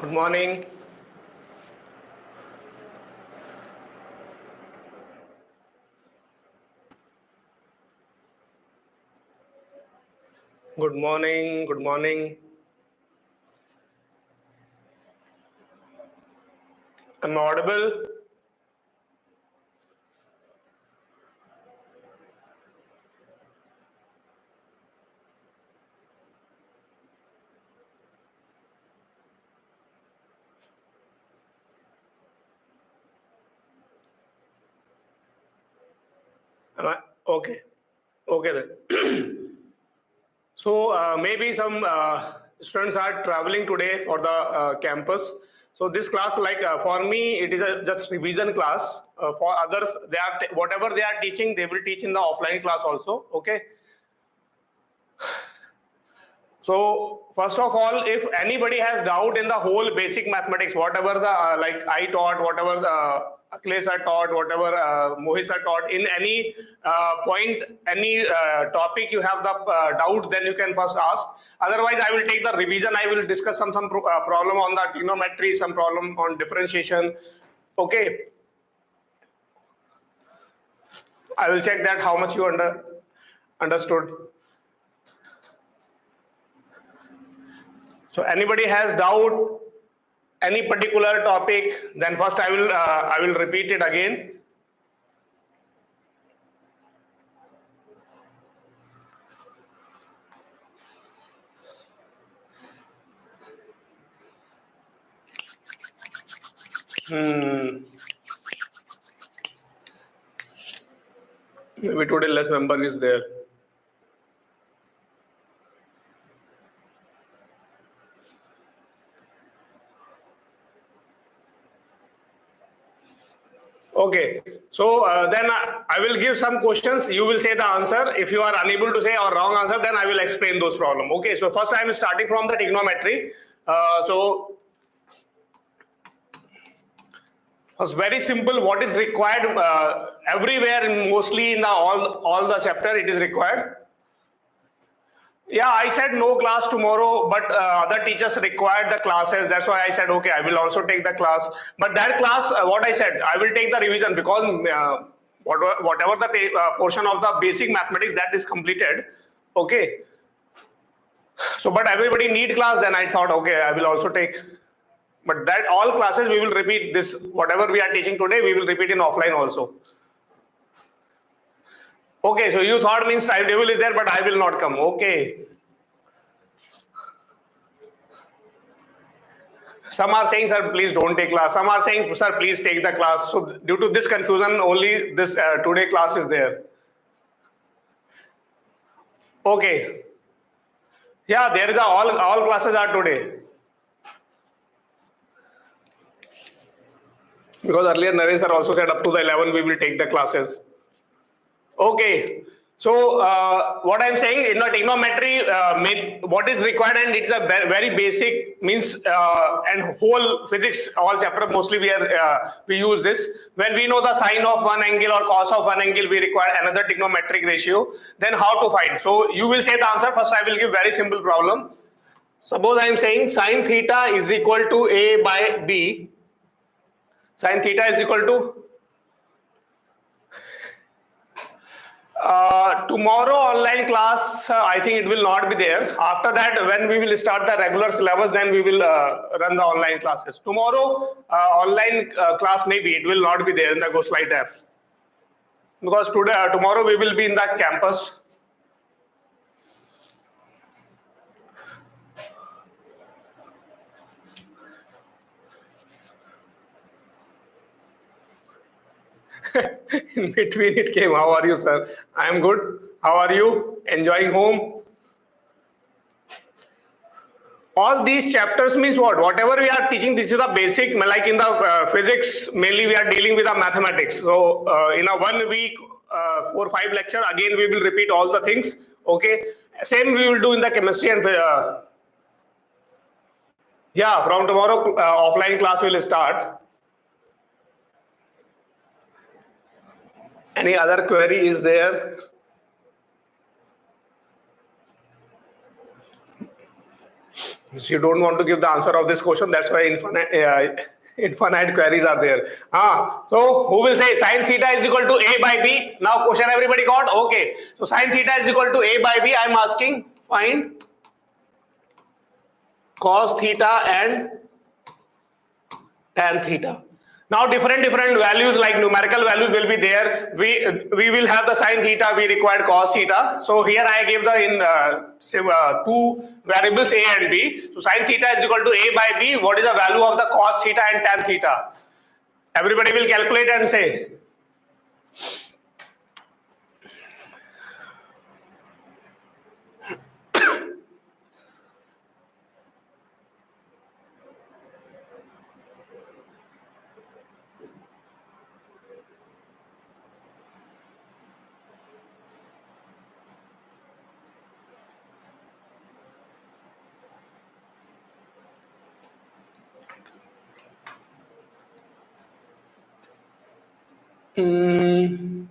Good morning. Good morning. Good morning. Am I audible? Okay. Okay then. So maybe some students are traveling today for the campus. So this class, like for me, it is a just revision class. For others, they are whatever they are teaching, they will teach in the offline class also. Okay. So first of all, if anybody has doubt in the whole basic mathematics, whatever the like I taught, whatever the Akhilesh are taught, whatever Mohit are taught, in any point, any topic you have the doubt, then you can first ask. Otherwise, I will take the revision. I will discuss some problem on the trigonometry, some problem on differentiation. Okay, I will check that how much you understood. So anybody has doubt any particular topic, then first I will repeat it again. Maybe today less member is there. Okay, so then I will give some questions. You will say the answer. If you are unable to say or wrong answer, then I will explain those problems. Okay, so first I am starting from the trigonometry. So it's very simple. What is required everywhere, and mostly in the all the chapter, it is required. Yeah, I said no class tomorrow, but other teachers required the classes. That's why I said, okay, I will also take the class. But that class, what I said, I will take the revision because whatever the portion of the basic mathematics that is completed, okay. So, but everybody need class, then I thought, okay, I will also take. But that all classes we will repeat this, whatever we are teaching today, we will repeat in offline also. Okay, so you thought means timetable is there, but I will not come. Okay. Some are saying, sir, please don't take class. Some are saying, sir, please take the class. So due to this confusion, only this today class is there. Okay. Yeah, there is all classes are today. Because earlier Naresh sir also said up to the 11 we will take the classes. Okay. So what I'm saying in the trigonometry, what is required, and it's a very basic means and whole physics, all chapter mostly we use this. When we know the sine of one angle or cos of one angle, we require another trigonometric ratio. Then how to find? So you will say the answer. First, I will give very simple problem. Suppose I am saying sine theta is equal to A by B. Sine theta is equal to tomorrow online class, I think it will not be there. After that, when we will start the regular syllabus, then we will run the online classes. Tomorrow, online class maybe it will not be there in the Gosalites app. Because today, tomorrow we will be in the campus. In between it came, how are you, sir? I am good. How are you? Enjoying home? All these chapters means what? Whatever we are teaching, this is the basic, like in the physics, mainly we are dealing with the mathematics. So in a 1 week, 4 or 5 lecture, again we will repeat all the things. Okay. Same we will do in the chemistry and yeah, from tomorrow offline class will start. Any other query is there? So you don't want to give the answer of this question. That's why infinite queries are there. So who will say sine theta is equal to a by b? Now question everybody got? Okay. So sine theta is equal to a by b. I am asking find cos theta and tan theta. Now different values like numerical values will be there. We will have the sine theta, we required cos theta. So here I gave the two variables a and b. So sine theta is equal to a by b. What is the value of the cos theta and tan theta? Everybody will calculate and say.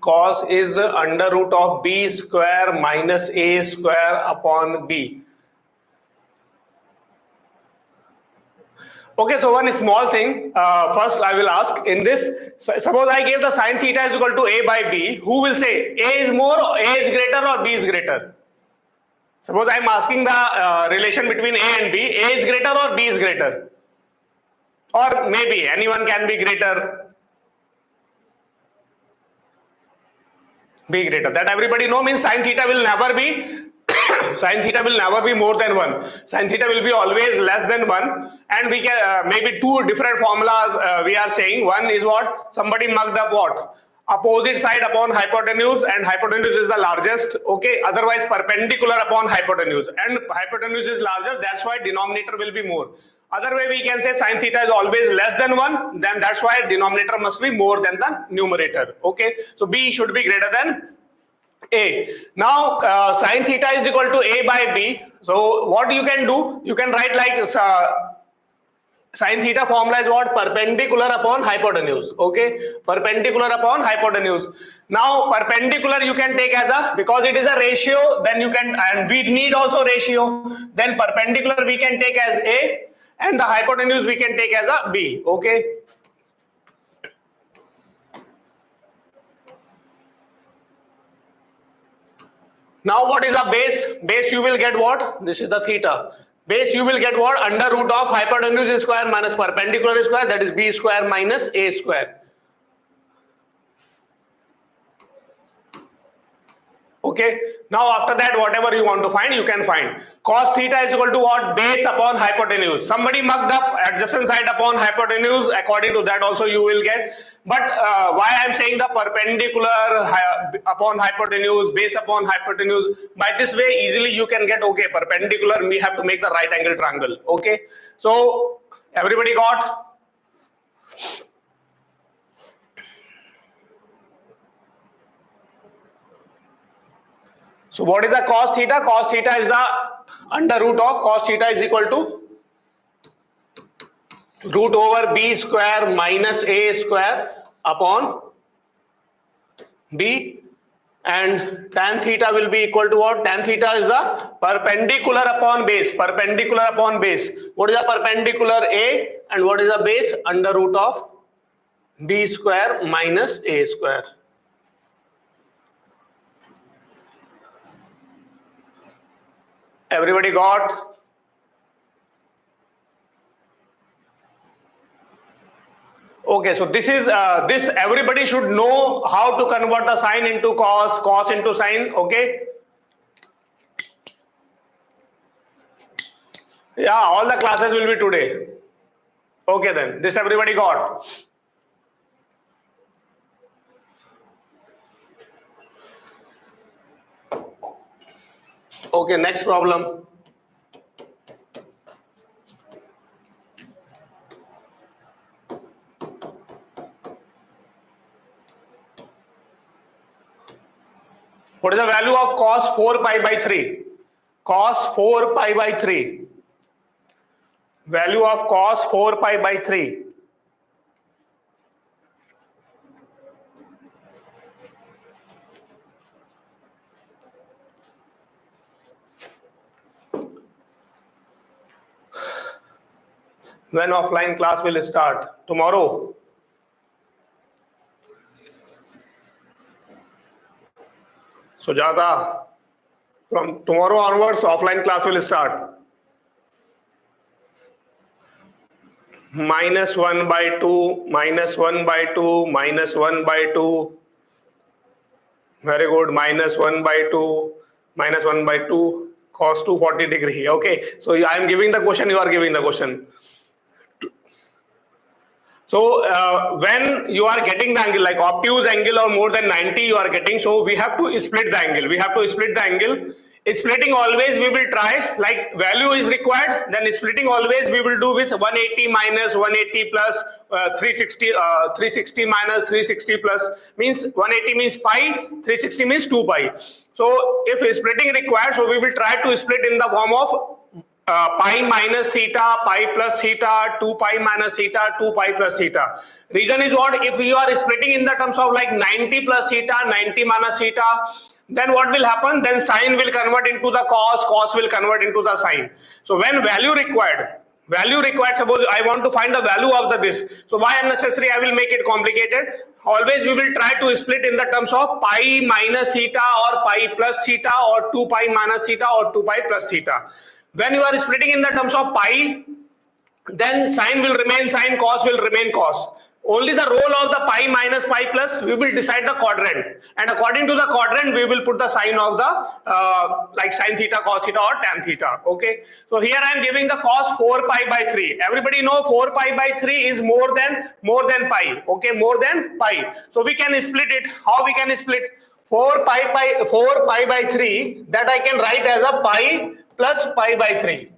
Cos is under root of b square minus a square upon b. Okay, so one small thing. First, I will ask in this. Suppose I gave the sine theta is equal to a by b. Who will say a is more, a is greater, or b is greater? Suppose I am asking the relation between a and b. A is greater or b is greater? Or maybe anyone can be greater. B greater. That everybody know means sine theta will never be sine theta will never be more than 1. Sine theta will be always less than 1, and we can maybe two different formulas we are saying. One is what somebody mugged up, what opposite side upon hypotenuse, and hypotenuse is the largest. Okay, otherwise perpendicular upon hypotenuse, and hypotenuse is larger, that's why denominator will be more. Other way we can say sine theta is always less than 1, then that's why denominator must be more than the numerator. Okay, so b should be greater than a. Now sine theta is equal to a by b. So what you can do, you can write like sine theta formula is what? Perpendicular upon hypotenuse. Okay, perpendicular upon hypotenuse. Now perpendicular you can take as a, because it is a ratio, then you can, and we need also ratio, then perpendicular we can take as a, and the hypotenuse we can take as a b. Okay, now what is the base? Base you will get what? This is the theta. Base you will get what? Under root of hypotenuse square minus perpendicular square, that is b square minus a square. Okay, now after that whatever you want to find, you can find. Cos theta is equal to what? Base upon hypotenuse. Somebody mugged up adjacent side upon hypotenuse. According to that also you will get. But why I am saying the perpendicular upon hypotenuse, base upon hypotenuse, by this way easily you can get, okay, perpendicular we have to make the right angle triangle. Okay, so everybody got? So what is the cos theta? Cos theta is the under root of, cos theta is equal to root over b square minus a square upon b, and tan theta will be equal to what? Tan theta is the perpendicular upon base. Perpendicular upon base. What is the perpendicular? A, and what is the base? Under root of b square minus a square. Everybody got? Okay, so this is this everybody should know how to convert the sine into cos, cos into sine. Okay, yeah, all the classes will be today. Okay, then this everybody got. Okay, next problem. What is the value of cos 4 pi by 3? Cos 4 pi by 3. Value of cos 4 pi by 3. When offline class will start? Tomorrow. Sujata, from tomorrow onwards, offline class will start. -1/2, -1/2, -1/2. Very good. -1/2, -1/2, cos 240 degree. Okay. So I am giving the question, you are giving the question. So when you are getting the angle, like obtuse angle or more than 90 you are getting, so we have to split the angle. We have to split the angle. Splitting always we will try, like value is required, then splitting always we will do with 180 minus 180 plus 360 minus 360 plus, means 180 means pi, 360 means 2 pi. So if splitting required, so we will try to split in the form of pi minus theta, pi plus theta, 2 pi minus theta, 2 pi plus theta. Reason is what? If you are splitting in the terms of like 90 plus theta, 90 minus theta, then what will happen? Then sine will convert into the cos, cos will convert into the sine. So when value required, suppose I want to find the value of this. So why unnecessary I will make it complicated? Always we will try to split in the terms of pi minus theta or pi plus theta or 2 pi minus theta or 2 pi plus theta. When you are splitting in the terms of pi, then sine will remain sine, cos will remain cos. Only the role of the pi minus pi plus, we will decide the quadrant, and according to the quadrant we will put the sign of the like sine theta, cos theta or tan theta. Okay, so here I am giving the cos 4 pi by 3. Everybody know 4 pi by 3 is more than pi. Okay, more than pi. So we can split it. How we can split? 4 pi by 3, that I can write as a pi plus pi by 3.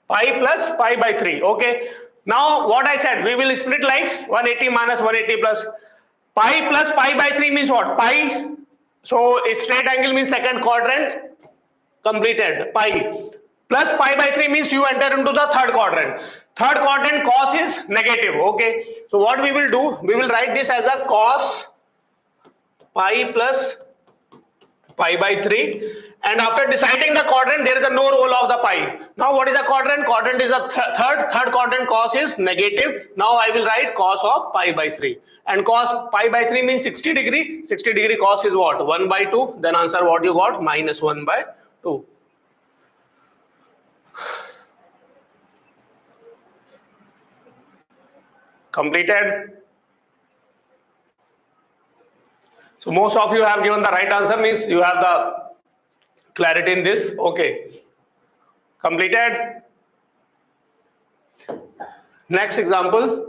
Pi plus pi by 3. Okay. Now what I said, we will split like 180 minus 180 plus. Pi plus pi by 3 means what? Pi. So a straight angle means second quadrant. Completed. Pi. Plus pi by 3 means you enter into the third quadrant. Third quadrant cos is negative. Okay. So what we will do, we will write this as a cos pi plus pi by 3, and after deciding the quadrant there is a no role of the pi. Now what is a quadrant? Quadrant is the third quadrant, cos is negative. Now I will write cos of pi by 3, and cos pi by 3 means 60 degree. 60 degree cos is what? 1/2. Then answer what you got? -1/2. Completed. So most of you have given the right answer, means you have the clarity in this. Okay. Completed. Next example.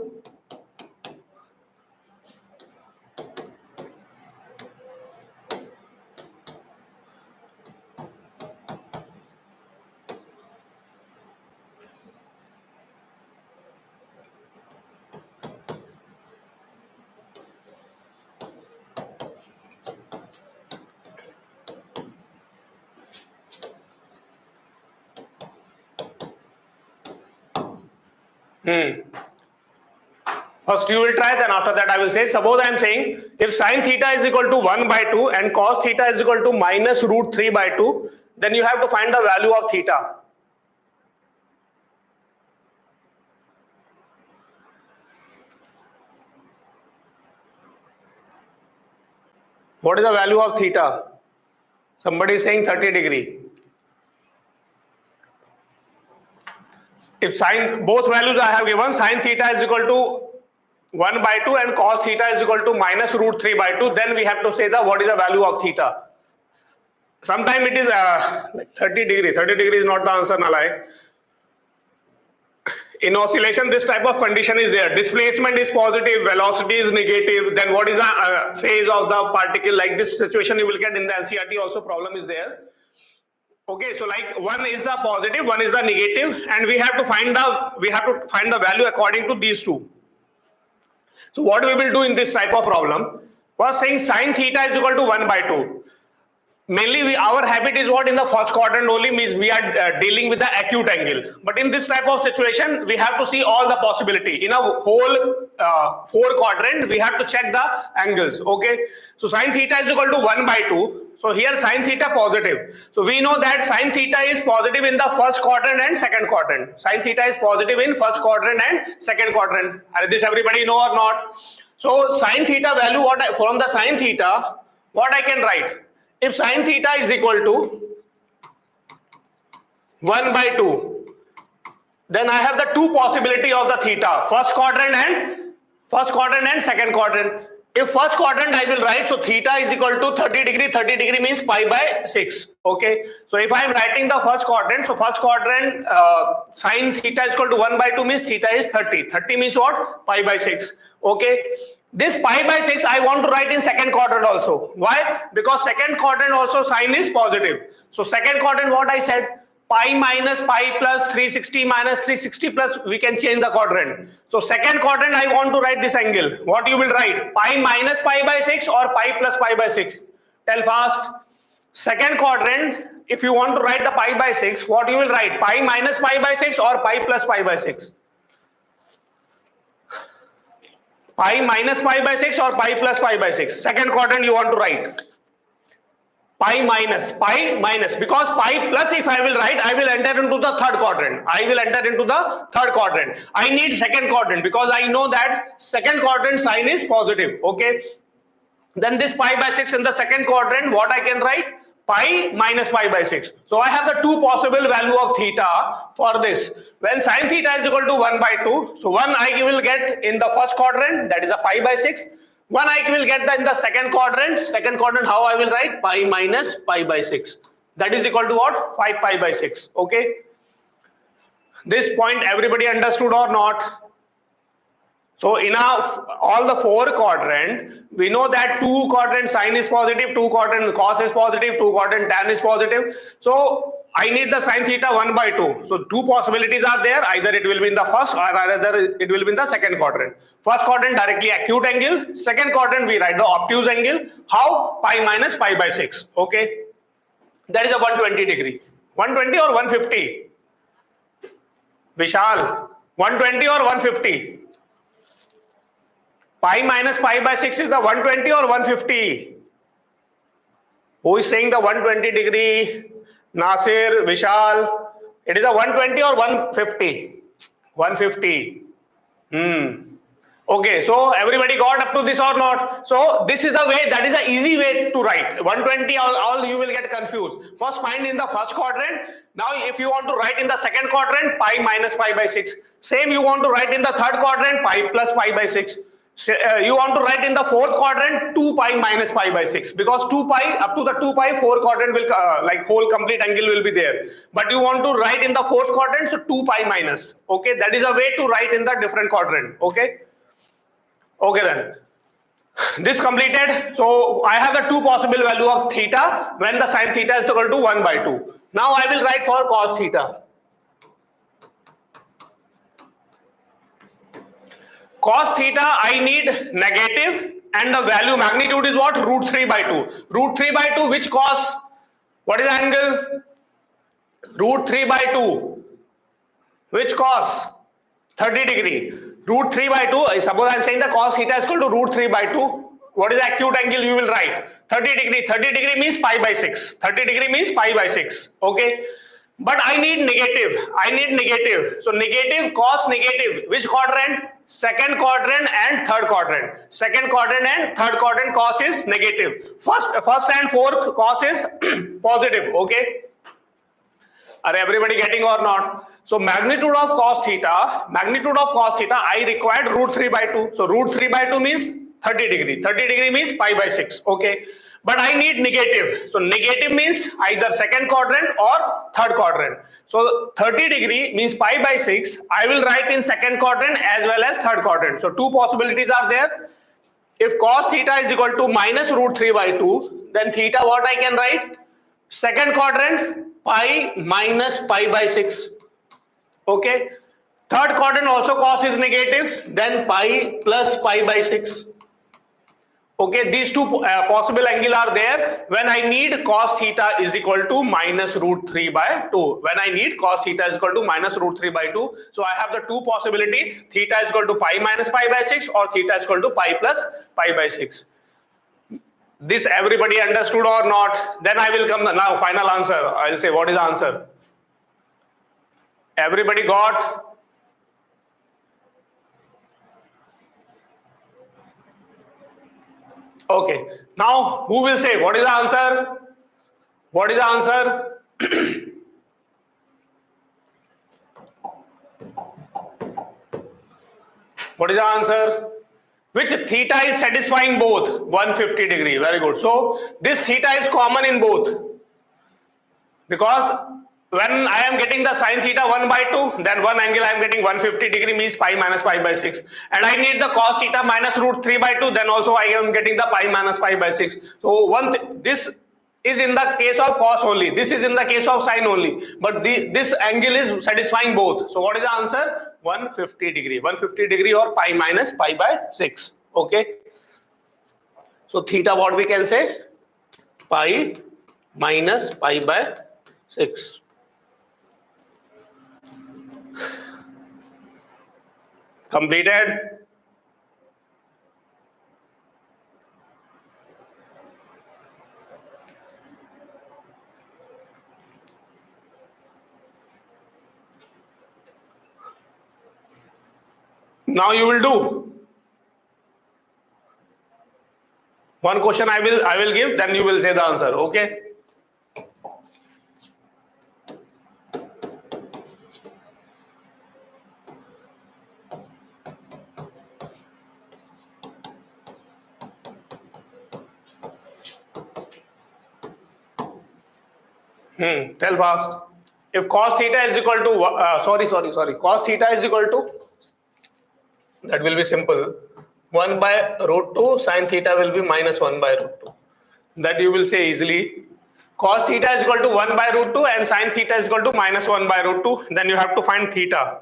First you will try, then after that I will say. Suppose I am saying if sine theta is equal to 1/2 and cos theta is equal to minus root 3/2, then you have to find the value of theta. What is the value of theta? Somebody is saying 30 degree. If sine, both values I have given, sine theta is equal to 1/2 and cos theta is equal to minus root 3/2, then we have to say what is the value of theta. Sometimes it is like 30 degree. 30 degree is not the answer, Nalai. In oscillation, this type of condition is there. Displacement is positive, velocity is negative. Then what is the phase of the particle? Like this situation you will get in the NCERT also, problem is there. Okay, so like one is the positive, one is the negative, and we have to find the value according to these two. So what we will do in this type of problem? First thing, sine theta is equal to 1/2. Mainly our habit is what? In the first quadrant only, means we are dealing with the acute angle. But in this type of situation, we have to see all the possibility. In a whole 4 quadrant, we have to check the angles. Okay, so sine theta is equal to 1/2. So here sin theta positive. So we know that sin theta is positive in the first quadrant and second quadrant. Sin theta is positive in first quadrant and second quadrant. This everybody know or not? So sin theta value, from the sin theta, what I can write? If sin theta is equal to 1 by 2, then I have the two possibility of the theta, first quadrant and second quadrant. If first quadrant I will write, so theta is equal to 30 degree means pi by 6. Okay, so if I am writing the first quadrant, so first quadrant sin theta is equal to 1 by 2 means theta is 30. 30 means what? Pi by 6. Okay, this pi by 6 I want to write in second quadrant also. Why? Because second quadrant also sign is positive. So second quadrant, what I said, pi minus pi plus 360 minus 360 plus, we can change the quadrant. So second quadrant I want to write this angle. What you will write? Pi minus pi by 6 or pi plus pi by 6? Tell fast. Second quadrant, if you want to write the pi by 6, what you will write? Pi minus pi by 6 or pi plus pi by 6? Pi minus pi by 6 or pi plus pi by 6? Second quadrant you want to write. Pi minus, because pi plus if I will write, I will enter into the third quadrant. I need second quadrant because I know that second quadrant sign is positive. Okay. Then this pi by 6 in the second quadrant, what I can write? Pi minus pi by 6. So I have the two possible value of theta for this. When sin theta is equal to 1 by 2, so 1 I will get in the first quadrant, that is a pi by 6. 1 I will get in the second quadrant. Second quadrant, how I will write? Pi minus pi by 6. That is equal to what? 5 pi by 6. Okay. This point everybody understood or not? So in all the four quadrant, we know that 2 quadrant sine is positive, 2 quadrant cos is positive, 2 quadrant tan is positive. So I need the sin theta 1 by 2. So two possibilities are there. Either it will be in the first or either it will be in the second quadrant. First quadrant directly acute angle. Second quadrant we write the obtuse angle. How? Pi minus pi by 6. Okay. That is a 120 degree. 120 or 150? Vishal, 120 or 150? Pi minus pi by 6 is the 120 or 150? Who is saying the 120 degree? Nasir, Vishal. It is a 120 or 150? 150. Okay, so everybody got up to this or not? So this is the way, that is an easy way to write. 120, all you will get confused. First find in the first quadrant. Now if you want to write in the second quadrant, pi minus pi by 6. Same you want to write in the third quadrant, pi plus pi by 6. You want to write in the fourth quadrant 2 pi minus pi by 6, because 2 pi up to the 2 pi 4 quadrant will like whole complete angle will be there, but you want to write in the fourth quadrant, so 2 pi minus. Okay, that is a way to write in the different quadrant. Okay, then this completed. So I have the two possible value of theta when the sin theta is equal to 1 by 2. Now I will write for cos theta. Cos theta, I need negative, and the value magnitude is what? Root 3 by 2. Root 3 by 2, which cos? What is the angle? Root 3 by 2. Which cos? 30 degree. Root 3 by 2, suppose I am saying the cos theta is equal to root 3 by 2. What is the acute angle you will write? 30 degree. 30 degree means pi by 6. 30 degree means pi by 6. Okay. But I need negative. So negative, cos negative. Which quadrant? Second quadrant and third quadrant. Second quadrant and third quadrant cos is negative. First and fourth cos is positive. Okay. Are everybody getting or not? So magnitude of cos theta, I required root 3 by 2. So root 3 by 2 means 30 degree. 30 degree means pi by 6. Okay. But I need negative. So negative means either second quadrant or third quadrant. So 30 degree means pi by 6. I will write in second quadrant as well as third quadrant. So two possibilities are there. If cos theta is equal to minus root 3 by 2, then theta what I can write? Second quadrant, pi minus pi by 6. Okay. Third quadrant also cos is negative, then pi plus pi by 6. Okay, these two possible angle are there when I need cos theta is equal to minus root 3 by 2. When I need cos theta is equal to minus root 3 by 2. So I have the two possibility, theta is equal to pi minus pi by 6 or theta is equal to pi plus pi by 6. This everybody understood or not? Then I will come now, final answer. I will say what is the answer. Everybody got? Okay. Now who will say what is the answer? What is the answer? What is the answer? Which theta is satisfying both? 150 degree. Very good. So this theta is common in both. Because when I am getting the sine theta 1 by 2, then one angle I am getting 150 degree means pi minus pi by 6. And I need the cos theta minus root 3 by 2, then also I am getting the pi minus pi by 6. So this is in the case of cos only. This is in the case of sine only. But this angle is satisfying both. So what is the answer? 150 degree. 150 degree or pi minus pi by 6. Okay. So theta what we can say? Pi minus pi by 6. Completed. Now you will do one question. I will give, then you will say the answer. Okay. Tell fast. If cos theta is equal to cos theta is equal to, that will be simple, 1 by root 2, sin theta will be minus 1 by root 2. That you will say easily. Cos theta is equal to 1 by root 2 and sin theta is equal to minus 1 by root 2. Then you have to find theta.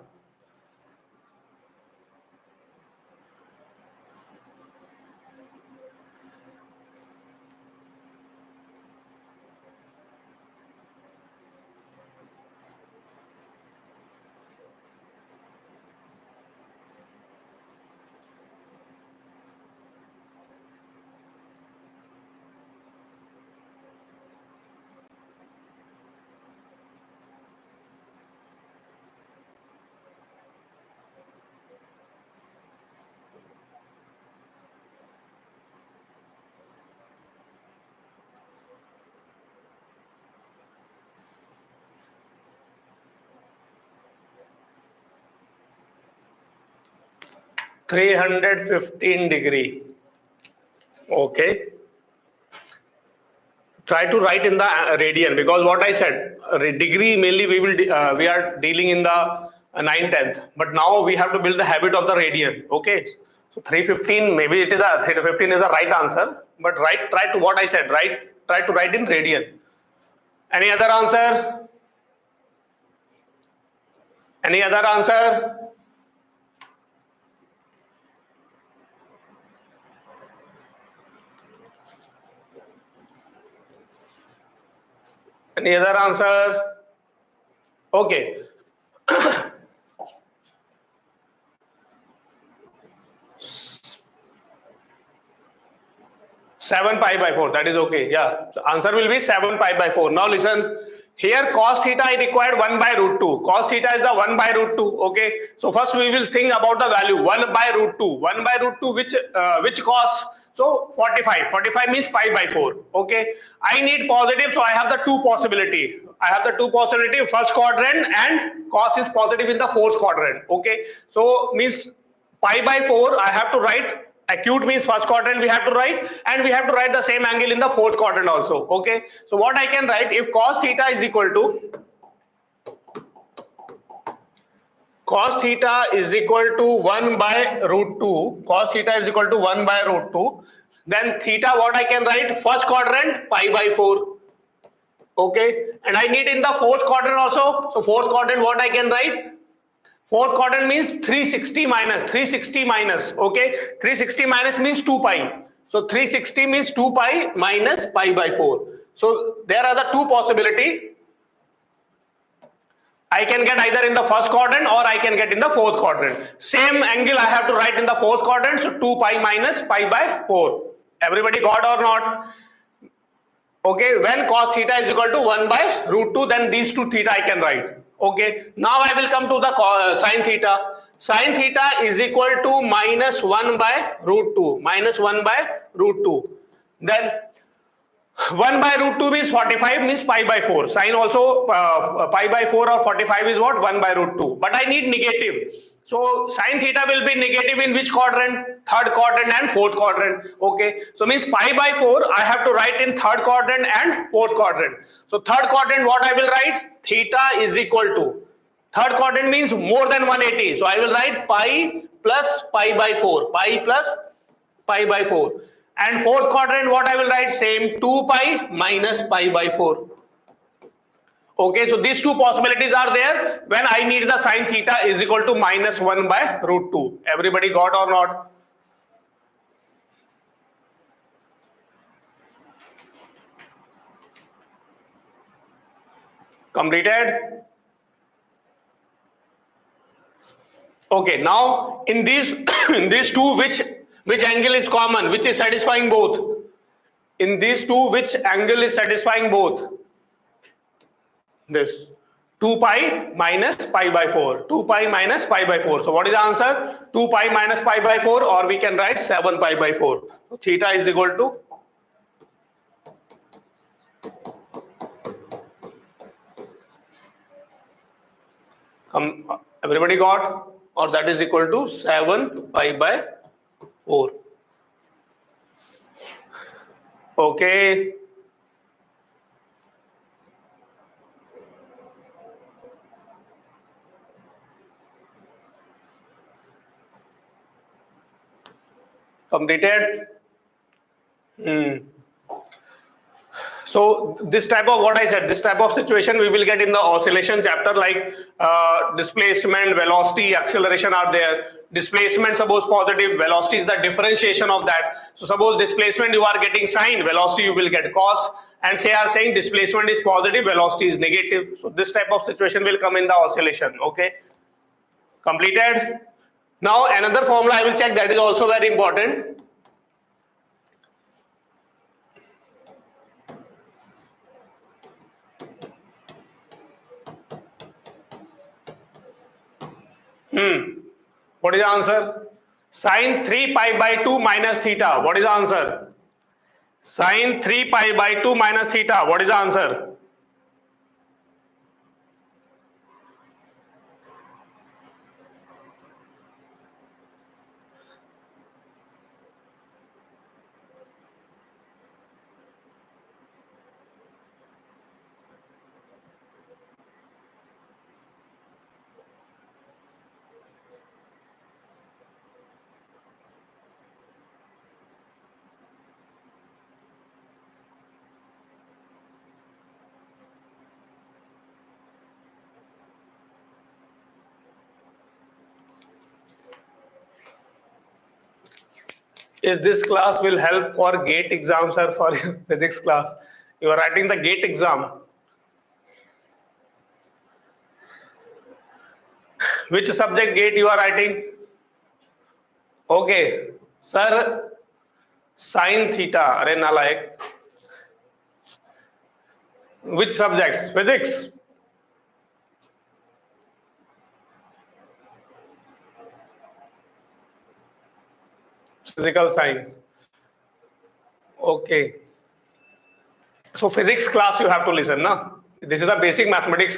(315 degree). Okay. Try to write in the radian, because what I said, degree mainly we are dealing in the 9/10, but now we have to build the habit of the radian. Okay. So 315, maybe it is 315 is the right answer, but try to what I said, try to write in radian. Any other answer? Any other answer? Any other answer? Okay. 7 pi by 4, that is okay. Yeah, the answer will be 7 pi by 4. Now listen, here cos theta I required 1 by root 2. Cos theta is the 1 by root 2. Okay, so first we will think about the value 1 by root 2. 1 by root 2 which cos? So 45. 45 means pi by 4. Okay, I need positive, so I have the two possibility. I have the two possibility, first quadrant, and cos is positive in the fourth quadrant. Okay, so means pi by 4 I have to write. Acute means first quadrant we have to write, and we have to write the same angle in the fourth quadrant also. Okay, so what I can write, if cos theta is equal to 1 by root 2, cos theta is equal to 1 by root 2, then theta what I can write, first quadrant pi by 4. Okay, and I need in the fourth quadrant also. So fourth quadrant what I can write, fourth quadrant means 360 minus. Okay, 360 minus means 2 pi. So 360 means 2 pi minus pi by 4. So there are the two possibility. I can get either in the first quadrant or I can get in the fourth quadrant. Same angle I have to write in the fourth quadrant. So 2 pi minus pi by 4. Everybody got or not? Okay, when cos theta is equal to 1 by root 2, then these two theta I can write. Okay, now I will come to the sin theta. Sin theta is equal to minus 1 by root 2. Minus 1 by root 2. Then 1 by root 2 means 45 means pi by 4. Sin also pi by 4 or 45 is what? 1 by root 2. But I need negative. So sin theta will be negative in which quadrant? Third quadrant and fourth quadrant. Okay. So means pi by 4 I have to write in third quadrant and fourth quadrant. So third quadrant what I will write? Theta is equal to. Third quadrant means more than 180. So I will write pi plus pi by 4. Pi plus pi by 4. And fourth quadrant what I will write? Same 2 pi minus pi by 4. Okay, so these two possibilities are there when I need the sin theta is equal to minus 1 by root 2. Everybody got or not? Completed? Okay, now in these in these two which angle is common, which is satisfying both? In these two which angle is satisfying both? This 2 pi minus pi by 4. 2 pi minus pi by 4. So what is the answer? 2 pi minus pi by 4, or we can write 7 pi by 4. So theta is equal to everybody got? Or that is equal to 7 pi by 4. Okay. Completed? So this type of what I said, this type of situation we will get in the oscillation chapter, like displacement, velocity, acceleration are there. Displacement suppose positive, velocity is the differentiation of that. So suppose displacement you are getting sine, velocity you will get cos, and say are saying displacement is positive, velocity is negative. So this type of situation will come in the oscillation. Okay, completed. Now another formula I will check, that is also very important. What is the answer? Sin 3 pi by 2 minus theta. What is the answer? Sin 3 pi by 2 minus theta. What is the answer? Is this class will help for GATE exams or for physics class? You are writing the GATE exam. Which subject GATE you are writing? Okay, sir, sin theta. Are nalayak. Which subjects? Physics. Physical science. Okay. So physics class you have to listen, na? This is the basic mathematics.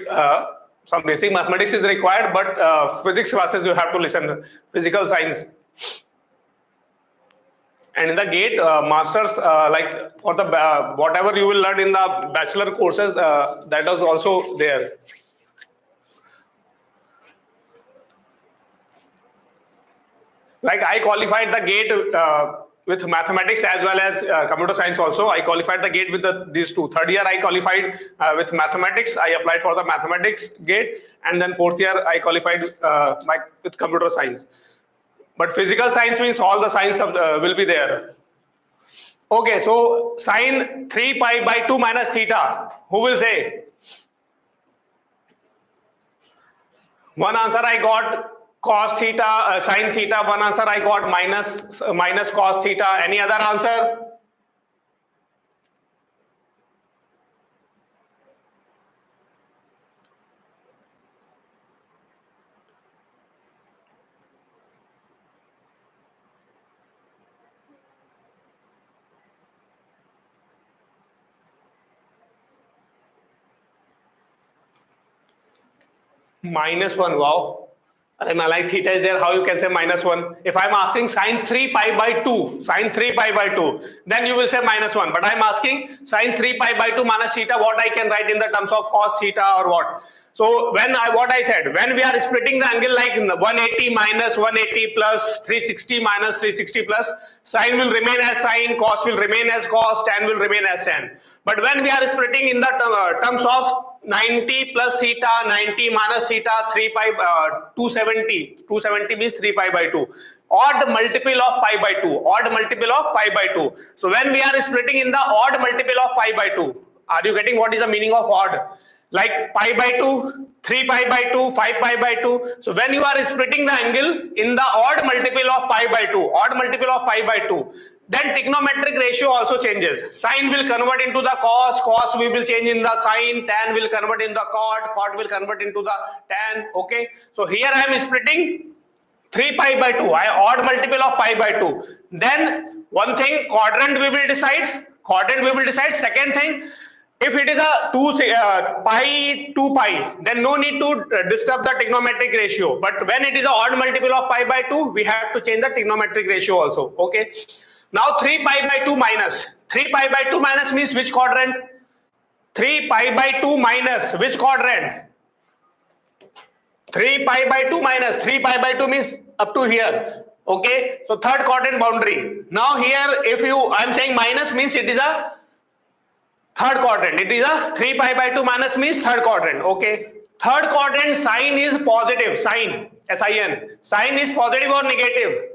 Some basic mathematics is required, but physics classes you have to listen. Physical science. And in the GATE masters, like for the whatever you will learn in the bachelor courses, that is also there. Like I qualified the GATE with mathematics as well as computer science also. I qualified the GATE with these two. Third year I qualified with mathematics. I applied for the mathematics GATE, and then fourth year I qualified with computer science. But physical science means all the science will be there. Okay, so sin 3 pi by 2 minus theta. Who will say? One answer I got cos theta, sin theta. One answer I got minus cos theta. Any other answer? -1, wow. And like theta is there, how you can say -1? If I'm asking sine 3 pi by 2, sine 3 pi by 2, then you will say -1. But I'm asking sine 3 pi by 2 minus theta, what I can write in the terms of cos theta or what? So what I said, when we are splitting the angle like 180 minus 180 plus 360 minus 360 plus, sine will remain as sine, cos will remain as cos, tan will remain as tan. But when we are splitting in the terms of 90 plus theta, 90 minus theta, 3 pi, 270 means 3 pi by 2. Odd multiple of pi by 2, odd multiple of pi by 2. So when we are splitting in the odd multiple of pi by 2, are you getting what is the meaning of odd? Like pi by 2, 3 pi by 2, 5 pi by 2. So when you are splitting the angle in the odd multiple of pi by 2, odd multiple of pi by 2, then trigonometric ratio also changes. Sine will convert into the cos, cos we will change in the sine, tan will convert in the cot, cot will convert into the tan. Okay. So here I am splitting 3 pi by 2, odd multiple of pi by 2. Then one thing, quadrant we will decide. Quadrant we will decide. Second thing, if it is a 2 pi, then no need to disturb the trigonometric ratio. But when it is an odd multiple of pi by 2, we have to change the trigonometric ratio also. Okay. Now 3 pi by 2 minus. 3 pi by 2 minus means which quadrant? 3 pi by 2 minus which quadrant? 3 pi by 2 minus. 3 pi by 2 means up to here. Okay. So third quadrant boundary. Now here if I'm saying minus means it is a third quadrant. It is a 3 pi by 2 minus means third quadrant. Okay. Third quadrant sine is positive. Sine. S-I-N. Sine is positive or negative?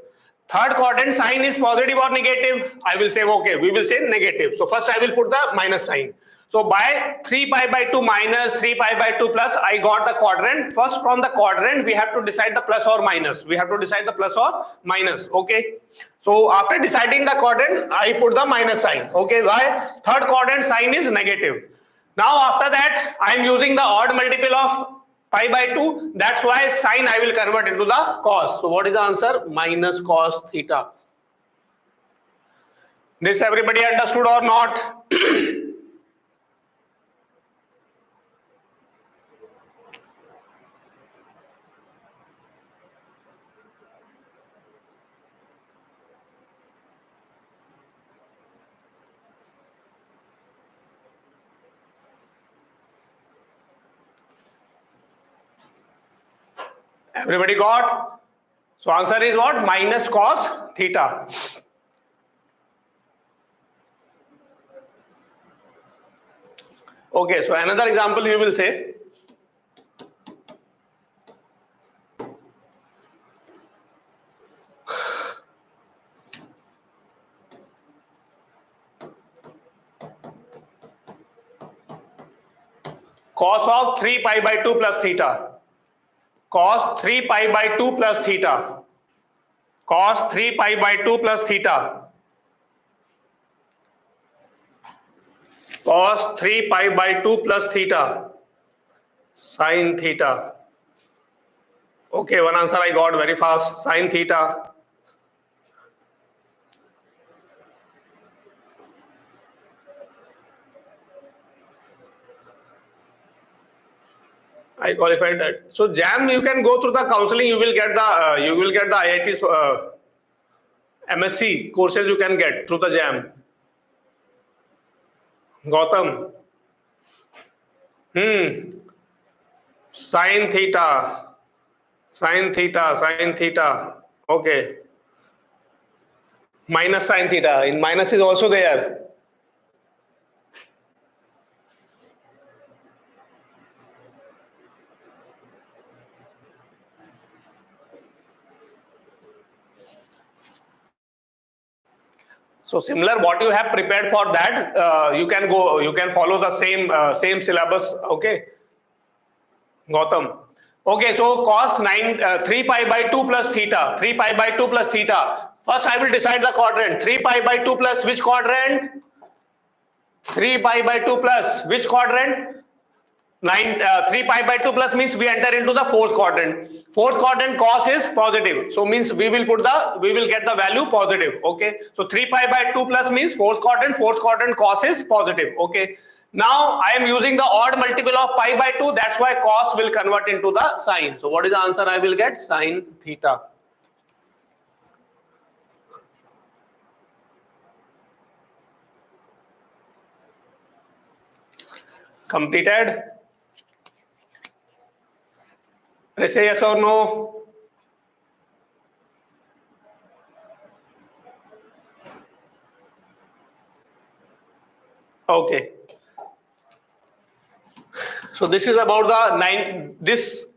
Third quadrant sine is positive or negative? I will say okay. We will say negative. So first I will put the minus sign. So by 3 pi by 2 minus 3 pi by 2 plus, I got the quadrant. First from the quadrant, we have to decide the plus or minus. We have to decide the plus or minus. Okay. So after deciding the quadrant, I put the minus sign. Okay. Why? Third quadrant sign is negative. Now after that, I am using the odd multiple of pi by 2. That's why sine I will convert into the cos. So what is the answer? Minus cos theta. This everybody understood or not? Everybody got? So answer is what? Minus cos theta. Okay, so another example you will say. Cos of 3 pi by 2 plus theta. Cos 3 pi by 2 plus theta. Cos 3 pi by 2 plus theta. Cos 3 pi by 2 plus theta. Sin theta. Okay, one answer I got very fast. Sin theta. I qualified that. So JAM, you can go through the counseling. You will get the IIT's MSc courses. You can get through the JAM. Gautam. Sin theta. Sin theta. Sin theta. Okay. Minus sin theta. In minus is also there. So similar, what you have prepared for that, you can follow the same syllabus. Okay, Gautam. Okay, so cos 3 pi by 2 plus theta. 3 pi by 2 plus theta. First, I will decide the quadrant. 3 pi by 2 plus which quadrant? 3 pi by 2 plus which quadrant? 3 pi by 2 plus means we enter into the fourth quadrant. Fourth quadrant cos is positive. So means we will get the value positive. Okay. So 3 pi by 2 plus means fourth quadrant cos is positive. Okay. Now I am using the odd multiple of pi by 2. That's why cos will convert into the sine. So what is the answer I will get? Sine theta. Completed? Let's say yes or no. Okay. So this is about the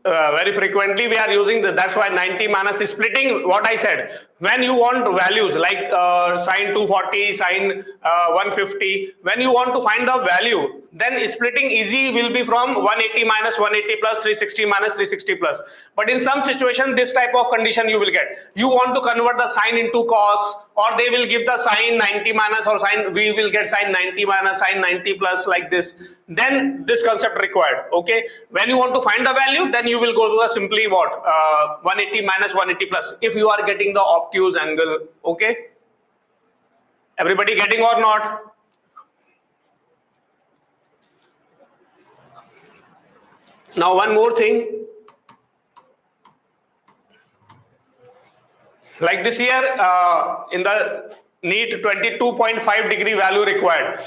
very frequently we are using that's why 90 minus is splitting. What I said, when you want values like sine 240, sine 150, when you want to find the value, then splitting easy will be from 180 minus 180 plus 360 minus 360 plus. But in some situation, this type of condition you will get. You want to convert the sine into cos, or they will give the sine 90 minus or sine, we will get sine 90 minus sine 90 plus like this. Then this concept required. Okay, when you want to find the value, then you will go to the simply what 180 minus 180 plus if you are getting the obtuse angle. Okay, everybody getting or not? Now one more thing, like this year in the NEET 22.5 degree value required.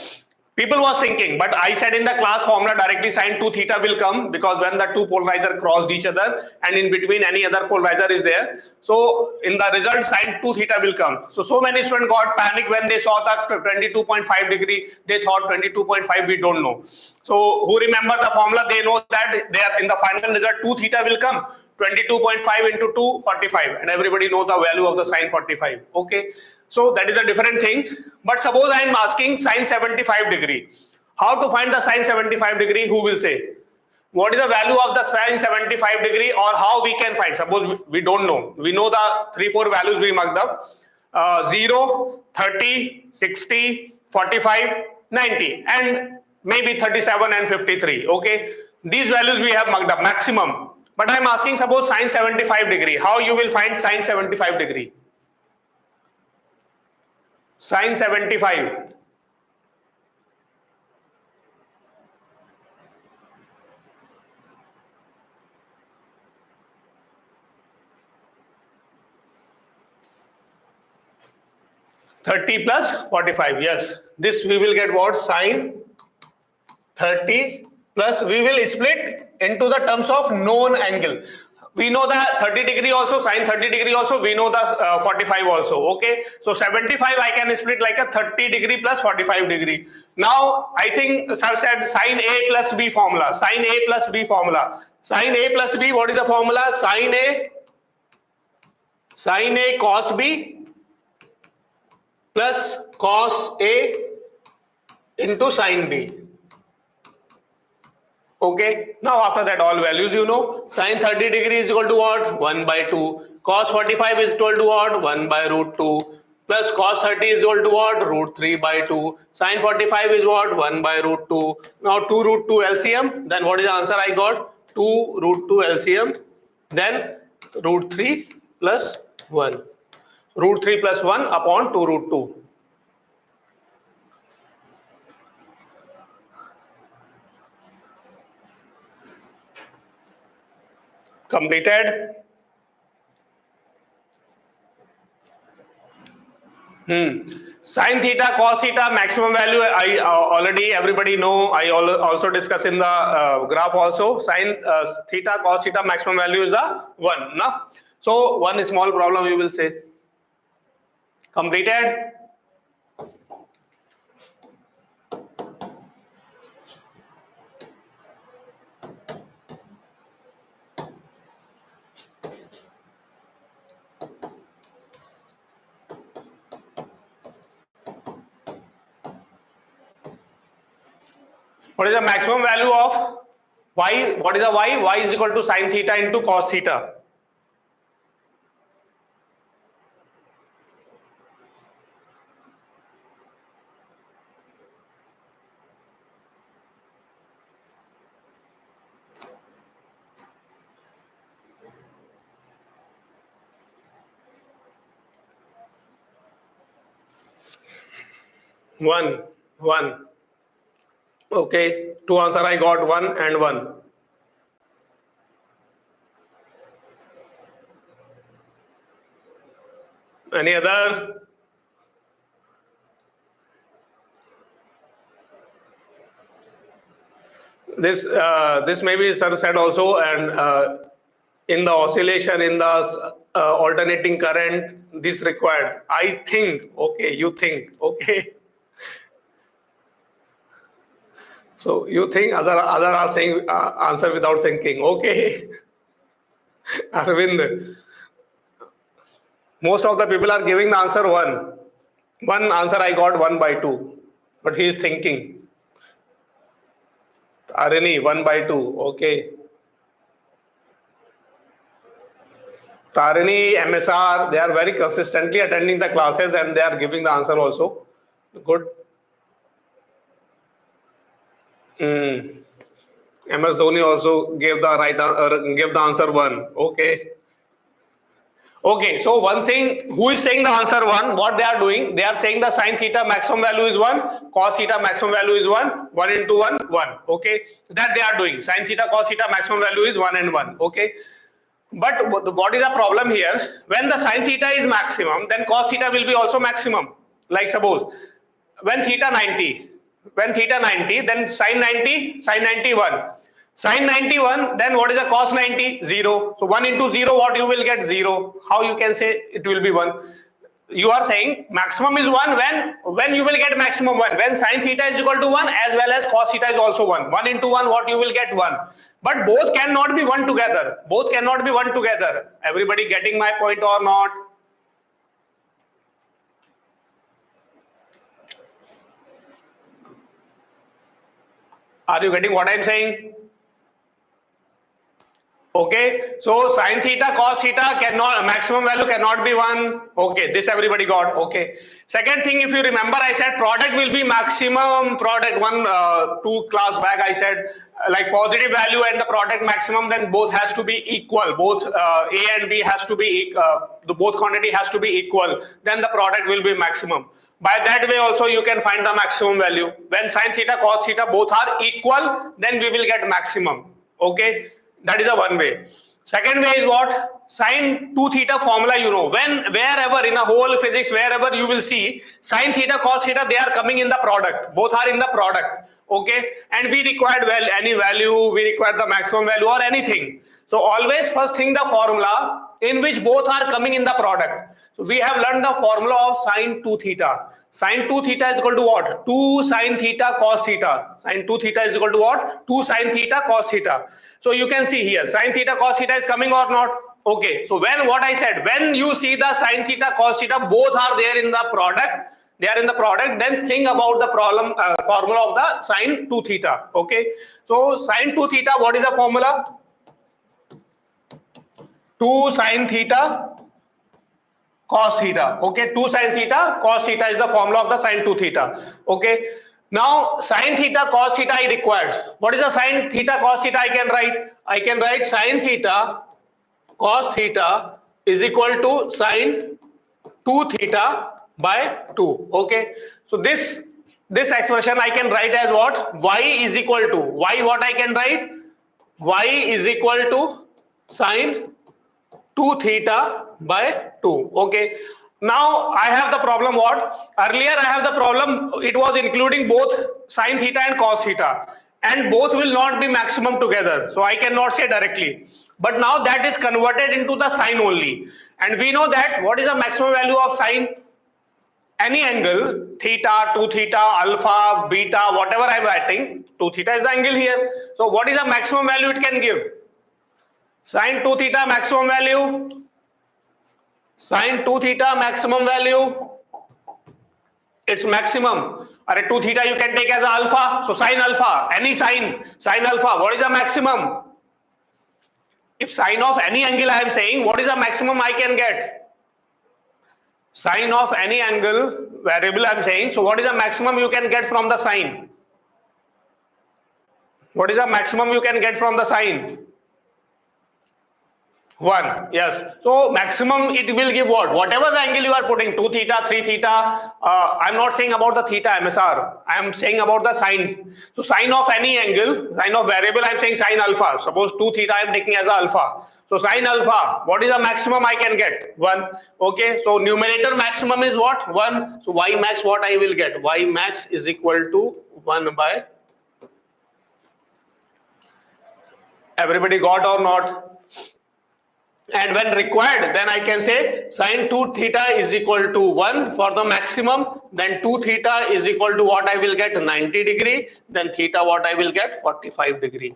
People was thinking, but I said in the class formula directly sine 2 theta will come, because when the two polarizer crossed each other and in between any other polarizer is there, so in the result sine 2 theta will come. So many students got panic when they saw the 22.5 degree, they thought 22.5 we don't know. So who remember the formula, they know that they are in the final result 2 theta will come. 22.5 into 2, 45, and everybody know the value of the sine 45. Okay, so that is a different thing. But suppose I am asking sine 75 degree. How to find the sine 75 degree? Who will say? What is the value of the sine 75 degree, or how we can find? Suppose we don't know. We know the 3-4 values we marked up. 0, 30, 60, 45, 90, and maybe 37 and 53. Okay, these values we have marked up maximum. But I am asking, suppose sine 75 degree. How you will find sine 75 degree? Sine 75. (30 plus 45). Yes. This we will get what? Sine 30 plus, we will split into the terms of known angle. We know the 30 degree also, sine 30 degree also, we know the 45 also. Okay, so 75 I can split like a 30 degree plus 45 degree. Now I think sir said sine A plus B formula. Sine A plus B formula. Sine A plus B, what is the formula? Sine A cos B plus cos A into sine B. Okay, now after that all values you know. Sine 30 degree is equal to what? 1 by 2. Cos 45 is equal to what? 1 by root 2. Plus cos 30 is equal to what? Root 3 by 2. Sine 45 is what? 1 by root 2. Now 2 root 2 LCM. Then what is the answer I got? 2 root 2 LCM. Then root 3 plus 1. Root 3 plus 1 upon 2 root 2. Completed. Sin theta, cos theta, maximum value. I already everybody know. I also discuss in the graph also. Sin theta, cos theta, maximum value is the 1. No? So one small problem you will say. Completed. What is the maximum value of y? What is the y? Y is equal to sin theta into cos theta. One. Okay, two answer I got, 1 and 1. Any other? This maybe sir said also, and in the oscillation, in the alternating current, this required. I think. Okay, you think. Okay. So you think, other are saying answer without thinking. Okay. Arvind, most of the people are giving the answer 1. One answer I got 1/2, but he is thinking. Arini 1/2. Okay. Tarini, MSR, they are very consistently attending the classes and they are giving the answer also. Good. MS Dhoni also gave the gave the answer 1. Okay. Okay, so one thing, who is saying the answer 1? What they are doing? They are saying the sin theta maximum value is 1, cos theta maximum value is 1, 1 into 1, 1. Okay, that they are doing. Sin theta, cos theta maximum value is 1 and 1. Okay, but what is the problem here? When the sin theta is maximum, then cos theta will be also maximum. Like suppose when theta 90, then sin 90, sin 91. Sin 91, then what is the cos 90? 0. So 1 into 0, what you will get? 0. How you can say it will be 1? You are saying maximum is 1 when you will get maximum 1. When sin theta is equal to 1 as well as cos theta is also 1. 1 into 1, what you will get? 1. But both cannot be 1 together. Both cannot be 1 together. Everybody getting my point or not? Are you getting what I am saying? Okay, so sin theta, cos theta cannot, maximum value cannot be 1. Okay, this everybody got. Okay. Second thing, if you remember, I said product will be maximum product. 2 class back, I said like positive value and the product maximum, then both has to be equal. Both A and B has to be, the both quantity has to be equal. Then the product will be maximum. By that way also you can find the maximum value. When sin theta, cos theta both are equal, then we will get maximum. Okay. That is a one way. Second way is what? Sin 2 theta formula, you know. Wherever in a whole physics, wherever you will see sin theta, cos theta, they are coming in the product. Both are in the product. Okay. And we required any value, we require the maximum value or anything. So always first think the formula in which both are coming in the product. So we have learned the formula of sin 2 theta. Sin 2 theta is equal to what? 2 sin theta cos theta. Sin 2 theta is equal to what? 2 sin theta cos theta. So you can see here sin theta cos theta is coming or not? Okay. So what I said, when you see the sin theta cos theta both are there in the product, they are in the product, then think about the formula of the sin 2 theta. Okay. So sin 2 theta, what is the formula? 2 sin theta cos theta. Okay, 2 sin theta cos theta is the formula of the sin 2 theta. Okay, now sin theta cos theta I required. What is the sin theta cos theta I can write? I can write sin theta cos theta is equal to sin 2 theta by 2. Okay, so this expression I can write as what? Y is equal to, y what I can write? Y is equal to sin 2 theta by 2. Okay. Now I have the problem what? Earlier I have the problem, it was including both sin theta and cos theta. And both will not be maximum together. So I cannot say directly. But now that is converted into the sin only. And we know that what is the maximum value of sin? Any angle, theta, 2 theta, alpha, beta, whatever I am writing, 2 theta is the angle here. So what is the maximum value it can give? Sin 2 theta maximum value, sin 2 theta maximum value, it's maximum. Or 2 theta you can take as alpha, so sin alpha, any sin alpha, what is the maximum? If sin of any angle I am saying, what is the maximum I can get? Sin of any angle, variable I am saying, so what is the maximum you can get from the sin? What is the maximum you can get from the sin? 1, yes. So maximum it will give what? Whatever the angle you are putting, 2 theta, 3 theta. I'm not saying about the theta MSR. I am saying about the sine. So sine of any angle, sine of variable, I am saying sine alpha. Suppose 2 theta I am taking as alpha. So sine alpha, what is the maximum I can get? 1. Okay. So numerator maximum is what? 1. So y max what I will get? Y max is equal to 1 by. Everybody got or not? And when required, then I can say sine 2 theta is equal to 1 for the maximum. Then 2 theta is equal to what I will get? 90 degree. Then theta what I will get? 45 degree.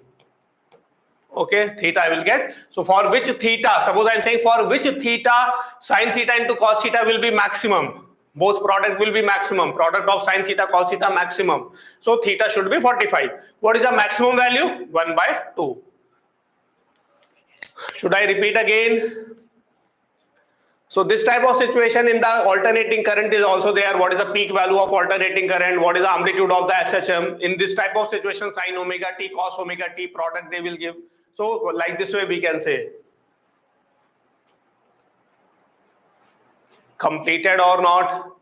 Okay, theta I will get. So for which theta, suppose I am saying for which theta, sine theta into cos theta will be maximum. Both product will be maximum. Product of sine theta, cos theta maximum. So theta should be 45. What is the maximum value? 1 by 2. Should I repeat again? So this type of situation in the alternating current is also there. What is the peak value of alternating current? What is the amplitude of the SHM? In this type of situation, sin omega t, cos omega t product they will give. So like this way we can say. Completed or not?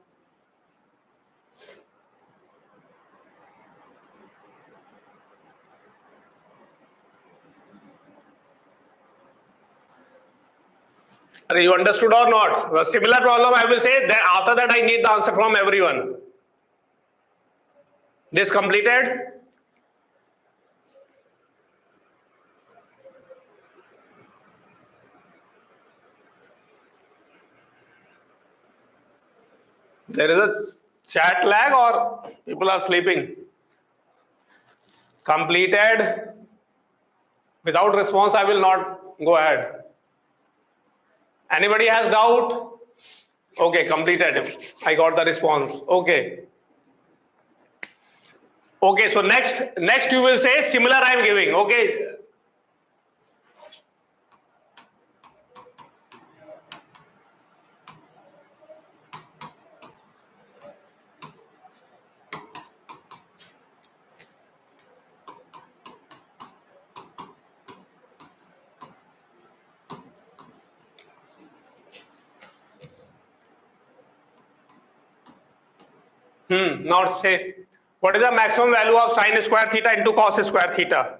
You understood or not? A similar problem I will say that after that I need the answer from everyone. This completed? There is a chat lag or people are sleeping? Completed? Without response I will not go ahead. Anybody has doubt? Okay, completed. I got the response. Okay. Okay, so next you will say similar I am giving. Okay. Not say. What is the maximum value of sine square theta into cos square theta?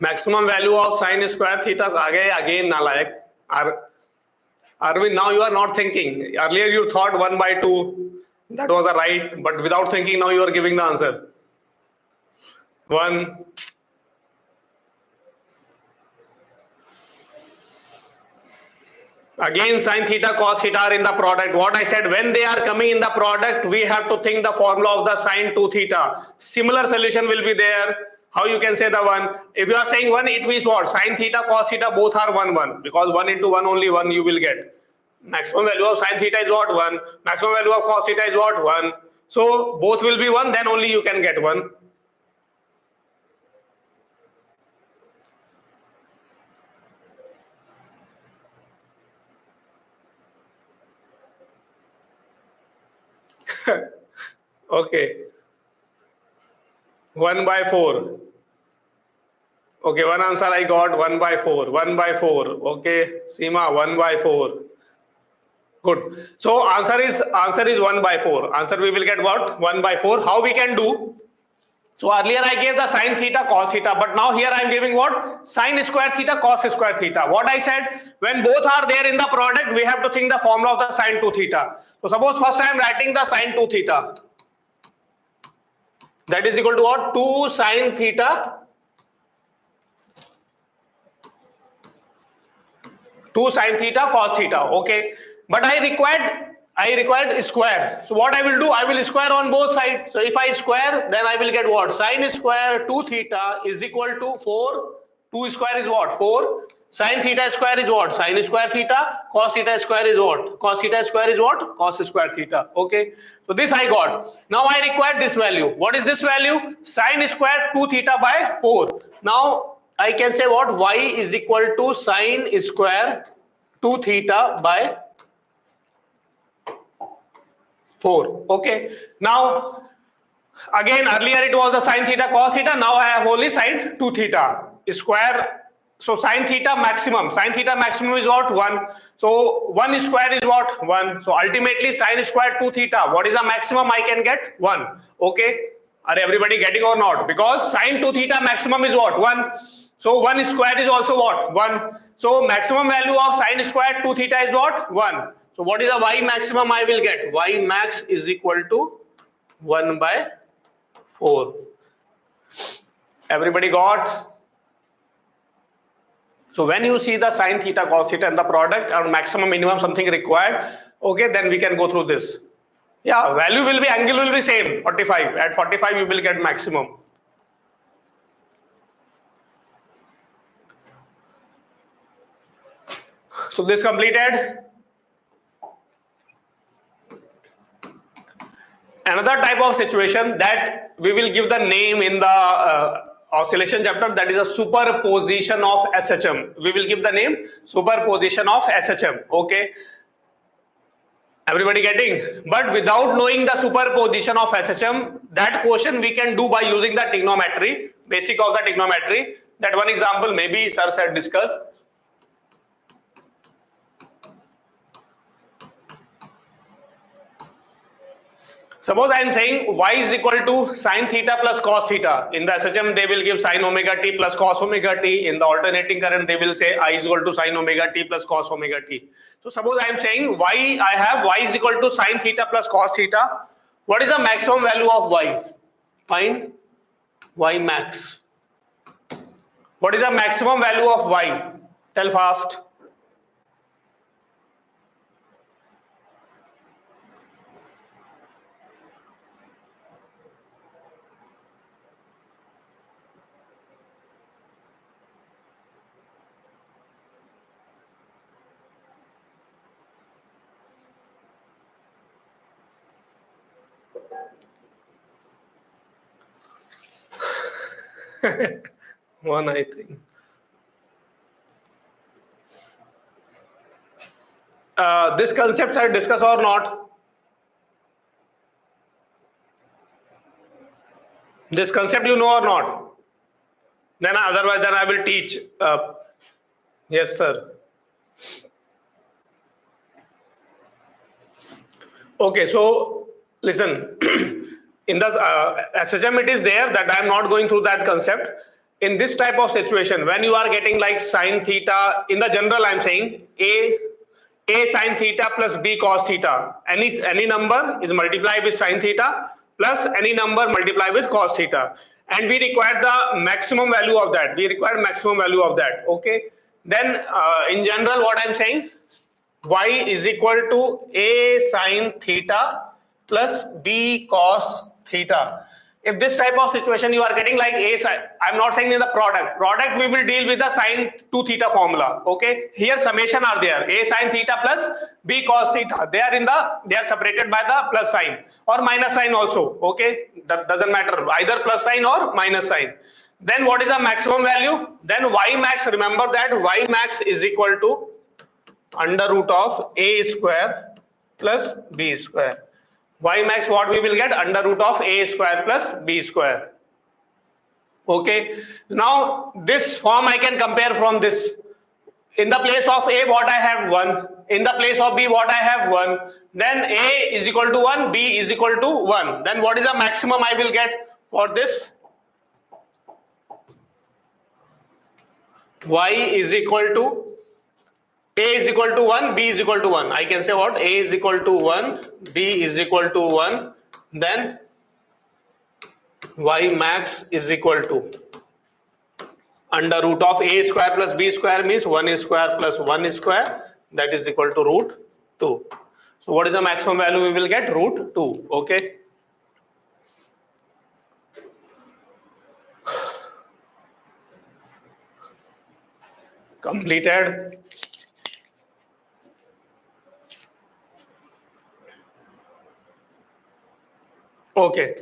Maximum value of sine square theta again nalayak. Arvind, now you are not thinking. Earlier you thought 1 by 2. That was the right, but without thinking now you are giving the answer. 1. Again sine theta cos theta are in the product. What I said, when they are coming in the product, we have to think the formula of the sine 2 theta. Similar solution will be there. How you can say the 1? If you are saying 1, it means what? Sine theta cos theta both are 1 1, because 1 into 1 only 1 you will get. Maximum value of sine theta is what? 1. Maximum value of cos theta is what? 1. So both will be 1, then only you can get 1. Okay. 1 by 4. Okay, one answer I got, 1 by 4. 1 by 4. Okay, Seema, 1 by 4. Good. So answer is 1 by 4. Answer we will get what? 1 by 4. How we can do? So earlier I gave the sine theta cos theta, but now here I am giving what? Sine square theta cos square theta. What I said, when both are there in the product, we have to think the formula of the sine 2 theta. So suppose first I am writing the sine 2 theta. That is equal to what? 2 sine theta. 2 sine theta cos theta. Okay. But I required square. So what I will do, I will square on both sides. So if I square, then I will get what? Sine square 2 theta is equal to 4. 2 square is what? 4. Sin theta square is what? Sin square theta. Cos theta square is what? Cos theta square is what? Cos square theta. Okay. So this I got. Now I require this value. What is this value? Sin square 2 theta by 4. Now I can say what? Y is equal to sin square 2 theta by 4. Okay. Now again earlier it was the sin theta cos theta. Now I have only sin 2 theta square. So sin theta maximum is what? 1. So 1 square is what? 1. So ultimately sin square 2 theta. What is the maximum I can get? 1. Okay. Are everybody getting or not? Because sin 2 theta maximum is what? 1. So 1 square is also what? 1. So maximum value of sin square 2 theta is what? 1. So what is the y maximum I will get? Y max is equal to 1 by 4. Everybody got? So when you see the sin theta cos theta and the product or maximum minimum something required, okay, then we can go through this. Yeah, value will be, angle will be same, 45. At 45 you will get maximum. So this completed. Another type of situation that we will give the name in the oscillation chapter, that is a superposition of SHM. We will give the name superposition of SHM. Okay. Everybody getting? But without knowing the superposition of SHM, that question we can do by using the trigonometry, basic of the trigonometry. That one example maybe sir said discuss. Suppose I am saying y is equal to sin theta plus cos theta. In the SHM they will give sin omega t plus cos omega t. In the alternating current they will say I is equal to sin omega t plus cos omega t. So suppose I am saying I have y is equal to sin theta plus cos theta. What is the maximum value of y? Find y max. What is the maximum value of y? Tell fast. One, I think. This concepts are discussed or not? This concept you know or not? Then otherwise then I will teach. Yes, sir. Okay, so listen. In the SHM it is there that I am not going through that concept. In this type of situation, when you are getting like sin theta, in the general I am saying a sin theta plus b cos theta. Any number is multiplied with sin theta plus any number multiplied with cos theta. And we require the maximum value of that. We require maximum value of that. Okay. Then in general what I am saying, y is equal to a sin theta plus b cos theta. If this type of situation you are getting like a sin, I'm not saying in the product we will deal with the sin 2 theta formula. Okay, here summation are there, a sin theta plus b cos theta, they are separated by the plus sign or minus sign also. Okay, that doesn't matter, either plus sign or minus sign. Then what is the maximum value? Then y max, remember that y max is equal to under root of a square plus b square. Y max what we will get? Under root of a square plus b square. Okay. Now this form I can compare from this. In the place of a what I have 1. In the place of b what I have 1. Then a is equal to 1, b is equal to 1. Then what is the maximum I will get for this? Y is equal to a is equal to 1, b is equal to 1. I can say what? A is equal to 1, b is equal to 1. Then y max is equal to under root of a square plus b square means 1 square plus 1 square, that is equal to root 2. So what is the maximum value we will get? Root 2. Okay. Completed. Okay.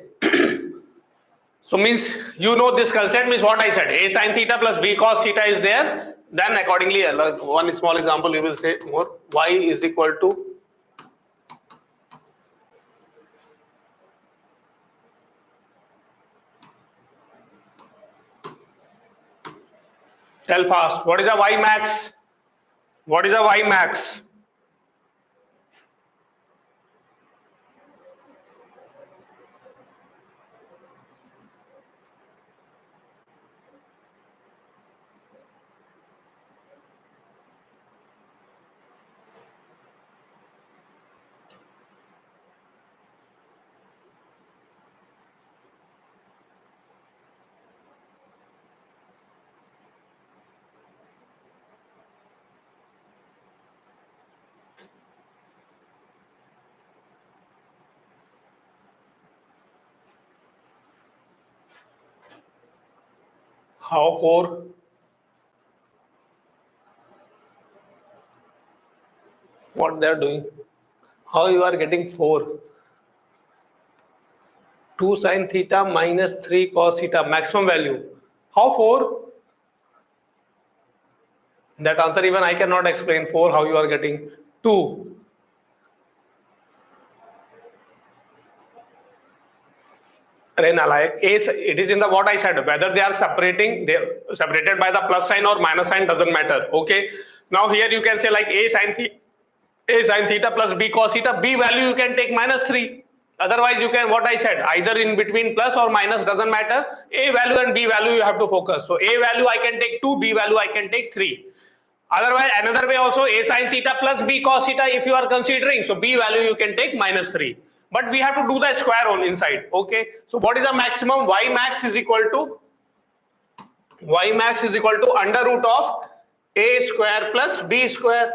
So means you know this concept means what I said. A sin theta plus B cos theta is there. Then accordingly, like one small example, you will say more. Y is equal to tell fast. What is a Y max? What is a Y max? How 4? What they are doing? How you are getting 4? 2 sin theta minus 3 cos theta maximum value. How 4? That answer even I cannot explain. 4 how you are getting 2. It is in the what I said, whether they are separated by the plus sign or minus sign doesn't matter. Okay. Now here you can say like A sin theta plus B cos theta, B value you can take minus 3. Otherwise you can, what I said, either in between plus or minus doesn't matter. A value and B value you have to focus. So A value I can take 2, B value I can take 3. Otherwise another way also, A sin theta plus B cos theta if you are considering, so B value you can take minus 3. But we have to do the square on inside. Okay. So what is the maximum? Y max is equal to under root of A square plus B square.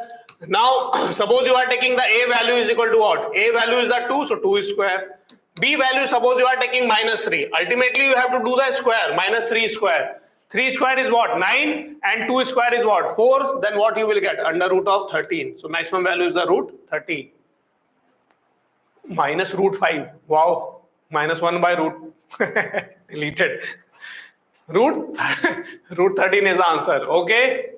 Now suppose you are taking the A value is equal to what? A value is the 2, so 2 is square. B value suppose you are taking minus 3. Ultimately you have to do the square, minus 3 square. 3 square is what? 9 and 2 square is what? 4. Then what you will get? Under root of 13. So maximum value is the root 13. Minus root 5. Wow. Minus 1 by root. Deleted. Root 13 is the answer. Okay.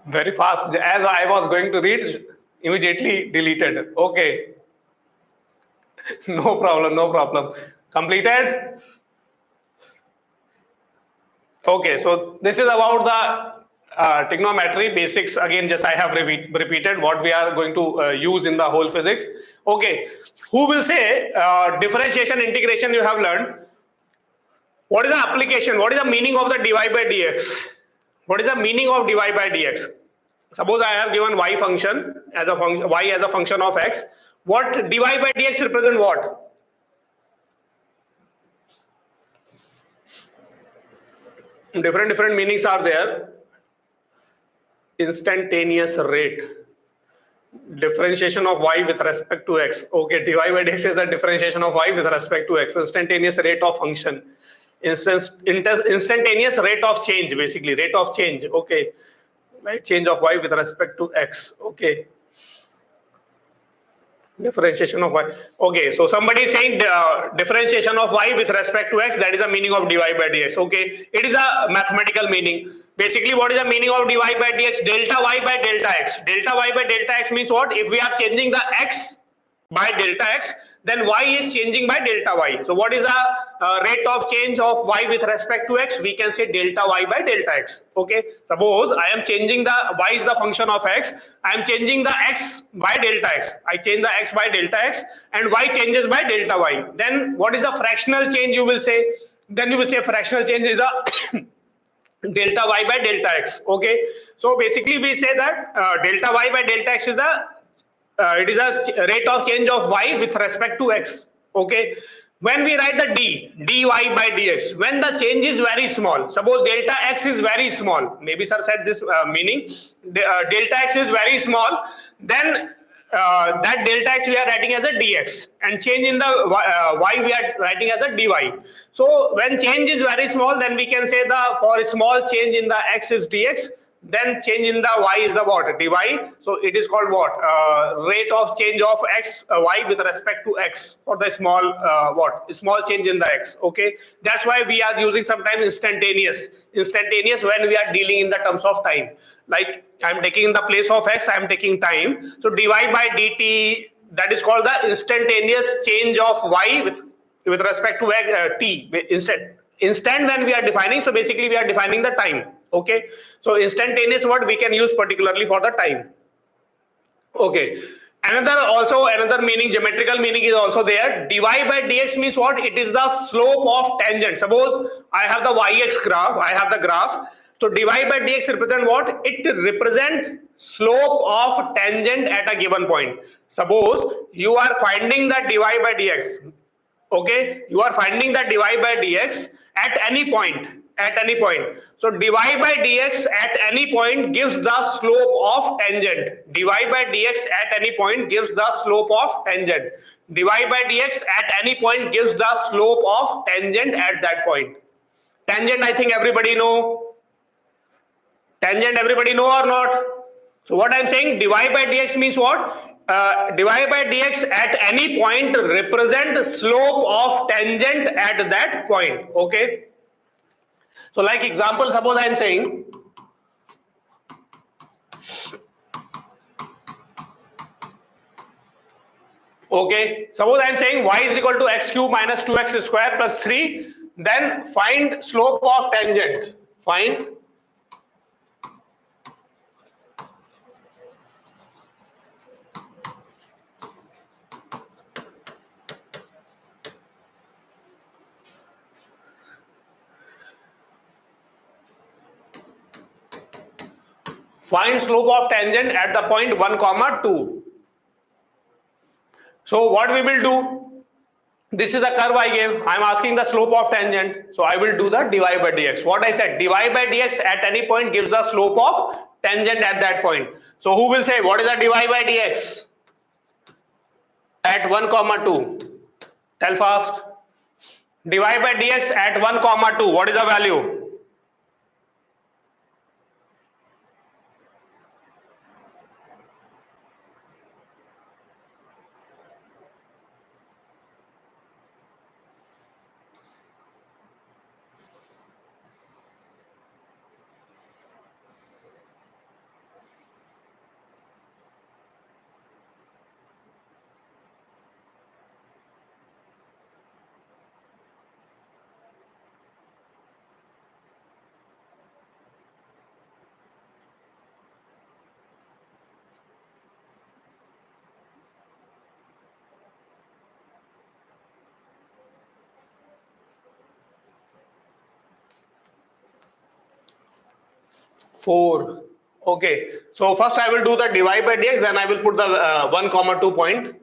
Very fast. As I was going to read, immediately deleted. Okay. No problem. No problem. Completed. Okay. So this is about the trigonometry basics. Again, just I have repeated what we are going to use in the whole physics. Okay. Who will say differentiation, integration you have learned? What is the application? What is the meaning of the dy by dx? What is the meaning of dy by dx? Suppose I have given y function as a function, y as a function of x. What dy by dx represent what? Different meanings are there. Instantaneous rate. Differentiation of y with respect to x. Okay, dy by dx is the differentiation of y with respect to x. Instantaneous rate of function. Instantaneous rate of change, basically rate of change. Okay, right, change of y with respect to x. Okay, differentiation of y. Okay, so somebody is saying differentiation of y with respect to x, that is the meaning of dy by dx. Okay, it is a mathematical meaning. Basically, what is the meaning of dy by dx? Delta y by delta x. Delta y by delta x means what? If we are changing the x by delta x, then y is changing by delta y. So what is the rate of change of y with respect to x? We can say delta y by delta x. Okay. Suppose I am changing the y is the function of x. I am changing the x by delta x. I change the x by delta x and y changes by delta y. Then what is the fractional change you will say? Then you will say fractional change is the delta y by delta x. Okay. So basically we say that delta y by delta x is the it is a rate of change of y with respect to x. Okay. When we write the dy by dx, when the change is very small, suppose delta x is very small, maybe sir said this meaning, delta x is very small, then that delta x we are writing as a dx, and change in the y we are writing as a dy. So when change is very small, then we can say the for a small change in the x is dx, then change in the y is the what, dy. So it is called what, rate of change of x y with respect to x for the small what, small change in the x. Okay, that's why we are using sometimes instantaneous when we are dealing in the terms of time. Like I'm taking in the place of x, I'm taking time. So dy by dt, that is called the instantaneous change of y with respect to t. Instant when we are defining, so basically we are defining the time. Okay, so instantaneous word we can use particularly for the time. Okay, another meaning, geometrical meaning is also there. Dy by dx means what? It is the slope of tangent. Suppose I have the yx graph, I have the graph. So dy by dx represent what? It represent slope of tangent at a given point. Suppose you are finding the dy by dx. Okay, you are finding the dy by dx at any point. So dy by dx at any point gives the slope of tangent. Dy by dx at any point gives the slope of tangent. Dy by dx at any point gives the slope of tangent at that point. Tangent, I think everybody know. Tangent, everybody know or not? So what I'm saying, dy by dx means what? Dy by dx at any point represent slope of tangent at that point. Okay. So like example, suppose I'm saying, okay, suppose I'm saying y is equal to x cube minus 2x square plus 3, then find slope of tangent. Find slope of tangent at the point 1, 2. So what we will do? This is the curve I gave. I am asking the slope of tangent. So I will do the dy by dx. What I said, dy by dx at any point gives the slope of tangent at that point. So who will say what is the dy by dx at 1, 2? Tell fast. Dy by dx at 1, 2. What is the value? Four. Okay, so first I will do the dy by dx, then I will put the 1, 2 point.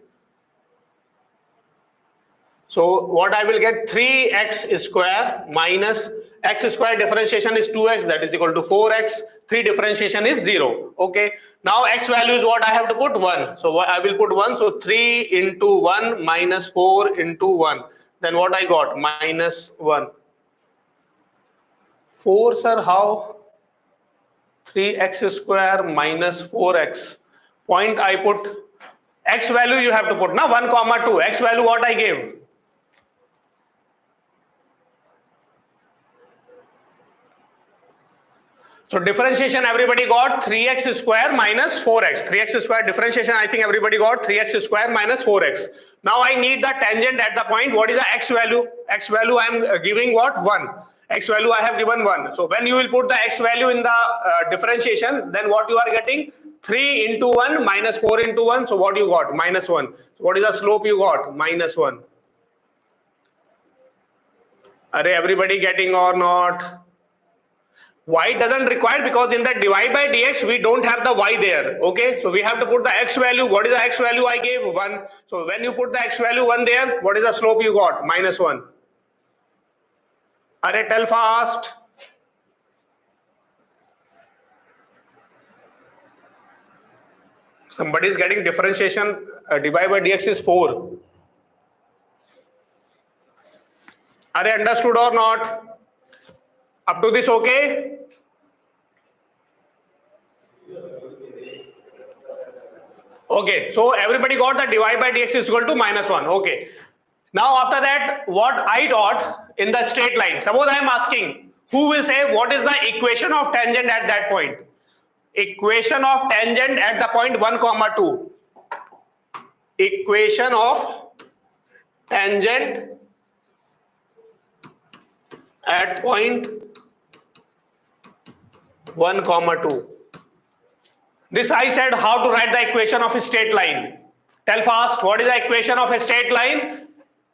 So what I will get, 3x square minus x square differentiation is 2x, that is equal to 4x. 3 differentiation is 0. Okay, now x value is what I have to put? 1. So I will put 1. So 3 into 1 minus 4 into 1. Then what I got? Minus 1. 4, sir, how? 3x square minus 4x. Point I put, x value you have to put now 1, 2. X value what I gave? So differentiation everybody got 3x square minus 4x. 3x square differentiation I think everybody got 3x square minus 4x. Now I need the tangent at the point. What is the x value? X value I am giving what? 1. X value I have given 1. So when you will put the x value in the differentiation, then what you are getting? 3 into 1 minus 4 into 1. So what you got? Minus 1. So what is the slope you got? Minus 1. Are everybody getting or not? Y doesn't require, because in the dy by dx we don't have the y there. Okay, so we have to put the x value. What is the x value I gave? 1. So when you put the x value 1 there, what is the slope you got? Minus 1. Are tell fast. Somebody is getting differentiation, dy by dx is 4. Are you understood or not? Up to this okay? Okay, so everybody got that dy by dx is equal to -1. Okay. Now after that, what I taught in the straight line. Suppose I am asking, who will say what is the equation of tangent at that point? Equation of tangent at the point 1, 2. Equation of tangent at point 1, 2. This I said how to write the equation of a straight line. Tell fast, what is the equation of a straight line?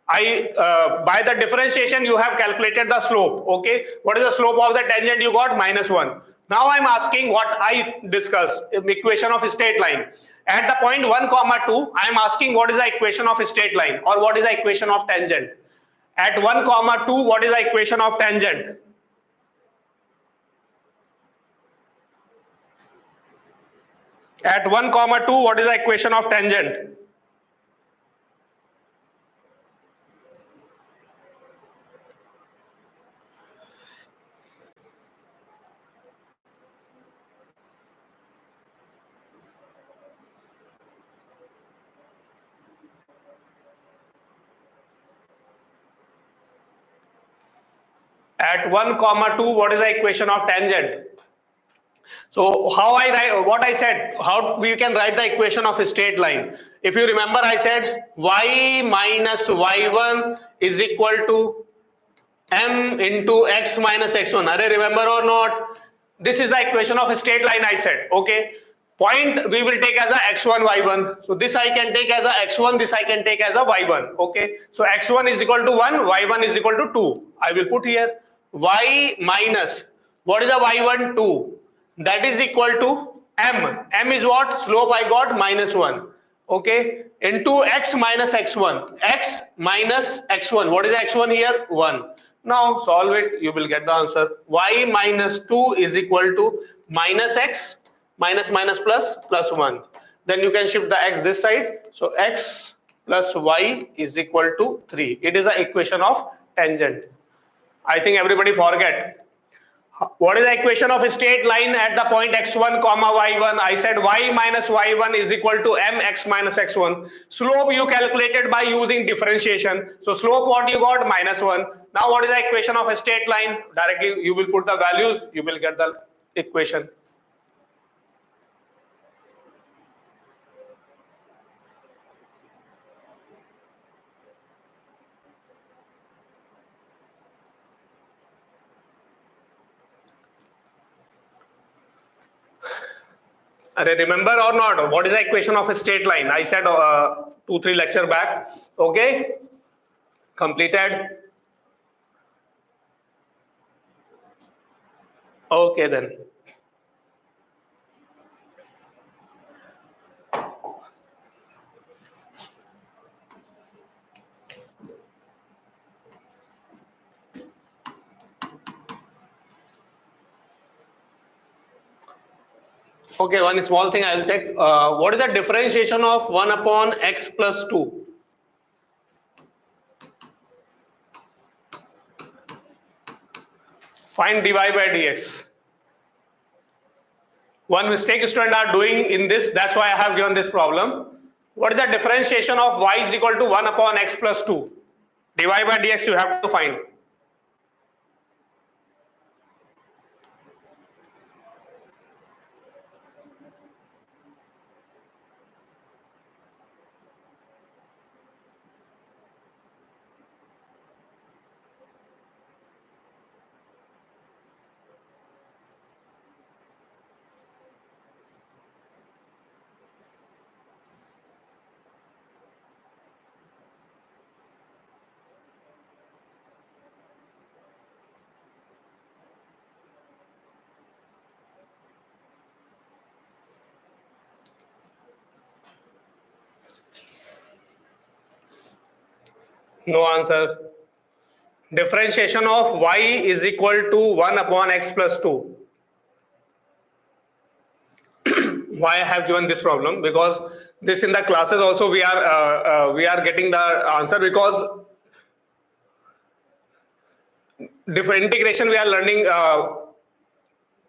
By the differentiation you have calculated the slope. Okay, what is the slope of the tangent you got? -1. Now I'm asking what I discussed, equation of a straight line. At the point 1, 2, I'm asking what is the equation of a straight line or what is the equation of tangent. At 1, 2, what is the equation of tangent? At 1, 2, what is the equation of tangent? At 1, 2, what is the equation of tangent? So how I write, what I said, how we can write the equation of a straight line. If you remember, I said y minus y1 is equal to m into x minus x1. Are you remember or not? This is the equation of a straight line I said. Okay. Point we will take as a x1, y1. So this I can take as a x1, this I can take as a y1. Okay. So x1 is equal to 1, y1 is equal to 2. I will put here y minus, what is the y1? 2. That is equal to m. M is what? Slope I got -1. Okay. Into x minus x1. X minus x1. What is x1 here? 1. Now solve it. You will get the answer. Y minus 2 is equal to minus x minus minus plus 1. Then you can shift the x this side. So x plus y is equal to 3. It is the equation of tangent. I think everybody forget. What is the equation of a straight line at the point x1, y1? I said y minus y1 is equal to mx minus x1. Slope you calculated by using differentiation. So slope what you got? -1. Now what is the equation of a straight line? Directly you will put the values, you will get the equation. Remember or not? What is the equation of a straight line? I said 2-3 lecture back. Okay, completed. Okay then. Okay, one small thing I will check. What is the differentiation of 1 upon x plus 2? Find dy by dx. One mistake students are doing in this, that's why I have given this problem. What is the differentiation of y is equal to 1 upon x plus 2? Dy by dx you have to find. No answer. Differentiation of y is equal to 1 upon x plus 2. why I have given this problem, because this in the classes also we are getting the answer, because different integration we are learning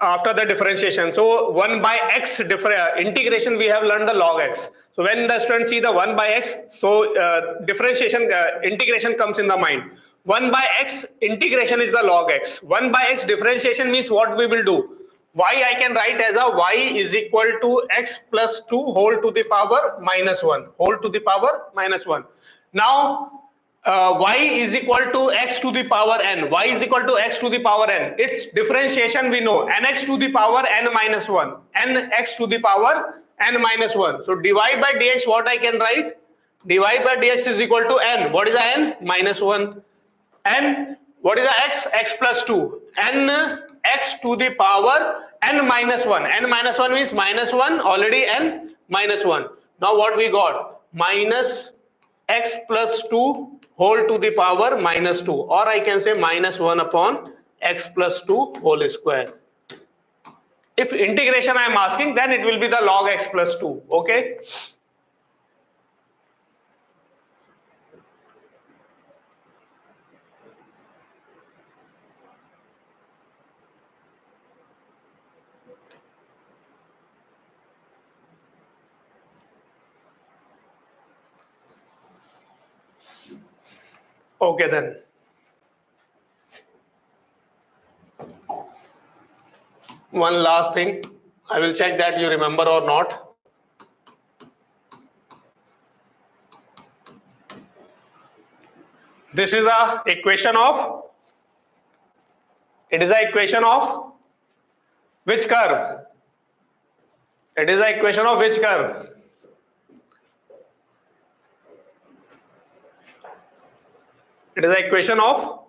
after the differentiation. So 1 by x integration we have learned the log x. So when the students see the 1 by x, so differentiation integration comes in the mind. 1 by x integration is the log x. 1 by x differentiation means what we will do. Y I can write as a y is equal to x plus 2 whole to the power minus 1. Whole to the power minus 1. Now y is equal to x to the power n. Y is equal to x to the power n. Its differentiation we know, nx to the power n minus 1. Nx to the power n minus 1. So dy by dx, what I can write? Dy by dx is equal to n. What is the n? Minus 1. N, what is the x? X plus 2. N x to the power n minus 1. N minus 1 means minus 1, already n minus 1. Now what we got? Minus x plus 2 whole to the power minus 2, or I can say minus 1 upon x plus 2 whole square. If integration I am asking, then it will be the log x plus 2. Okay. Okay then. One last thing, I will check that you remember or not. This is the equation of, it is the equation of which curve? It is the equation of which curve? It is the equation of,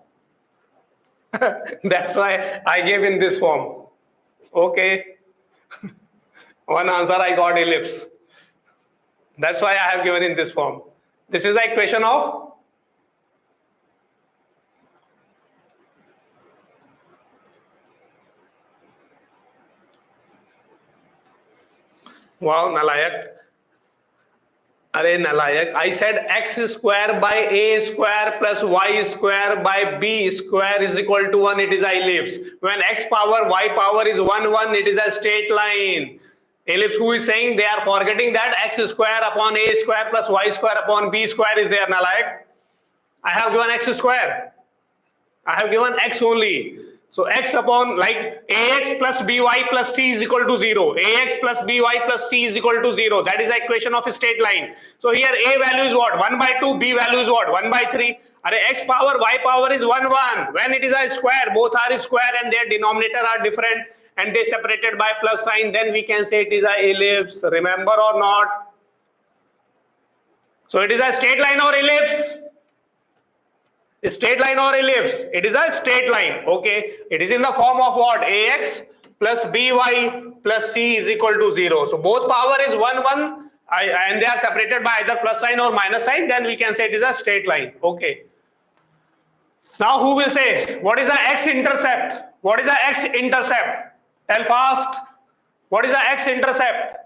that's why I gave in this form. Okay. One answer I got ellipse. That's why I have given in this form. This is the equation of, wow, Nalayak. Arey Nalayak, I said x square by a square plus y square by b square is equal to 1. It is an ellipse. When x power y power is 1, 1, it is a straight line. Ellipse, who is saying? They are forgetting that x square upon a square plus y square upon b square is there, Nalayak. I have given x square. I have given x only. So x upon, like ax plus by plus c is equal to 0. Ax plus by plus c is equal to 0. That is the equation of a straight line. So here a value is what? 1 by 2. B value is what? 1 by 3. X power y power is 1, 1. When it is a square, both are square and their denominator are different and they separated by plus sign, then we can say it is a ellipse. Remember or not? So it is a straight line or ellipse? Straight line or ellipse? It is a straight line. Okay. It is in the form of what? Ax plus by plus c is equal to 0. So both power is 1, 1 and they are separated by either plus sign or minus sign. Then we can say it is a straight line. Okay. Now who will say, what is the x-intercept? What is the x-intercept? Tell fast. What is the x-intercept?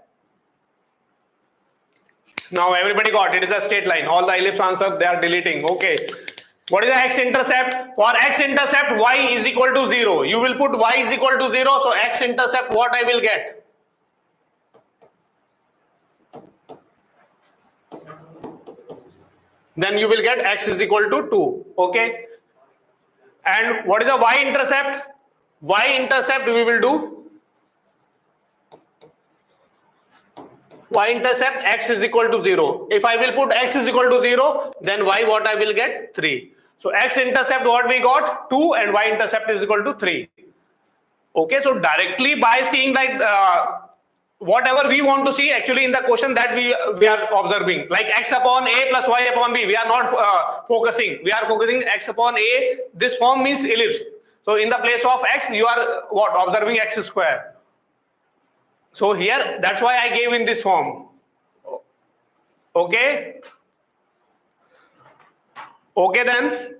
Now everybody got it. It is a straight line. All the ellipse answer they are deleting. Okay. What is the x-intercept? For x-intercept, y is equal to 0. You will put y is equal to 0. So x-intercept, what I will get? Then you will get x is equal to 2. Okay. And what is the y-intercept? Y-intercept we will do. Y-intercept x is equal to 0. If I will put x is equal to 0, then y what I will get? 3. So x-intercept what we got? 2 and y-intercept is equal to 3. Okay, so directly by seeing that whatever we want to see actually in the question that we are observing, like x upon a plus y upon b, we are not focusing. We are focusing x upon a. This form means ellipse. So in the place of x, you are what? Observing x square. So here, that's why I gave in this form. Okay. Okay then.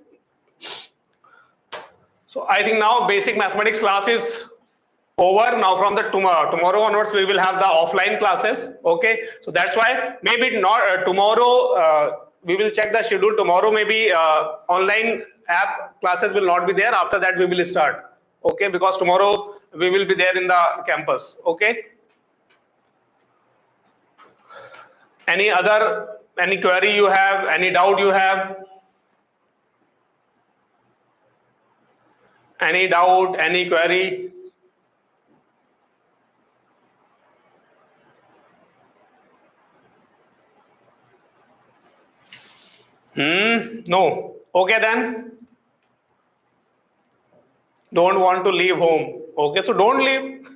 So I think now basic mathematics class is over. Now from the tomorrow onwards we will have the offline classes. Okay, so that's why maybe not tomorrow we will check the schedule. Tomorrow maybe online app classes will not be there. After that we will start. Okay, because tomorrow we will be there in the campus. Okay, any query you have, any doubt you have, any doubt, any query? No. Okay then. Don't want to leave home. Okay, so don't leave.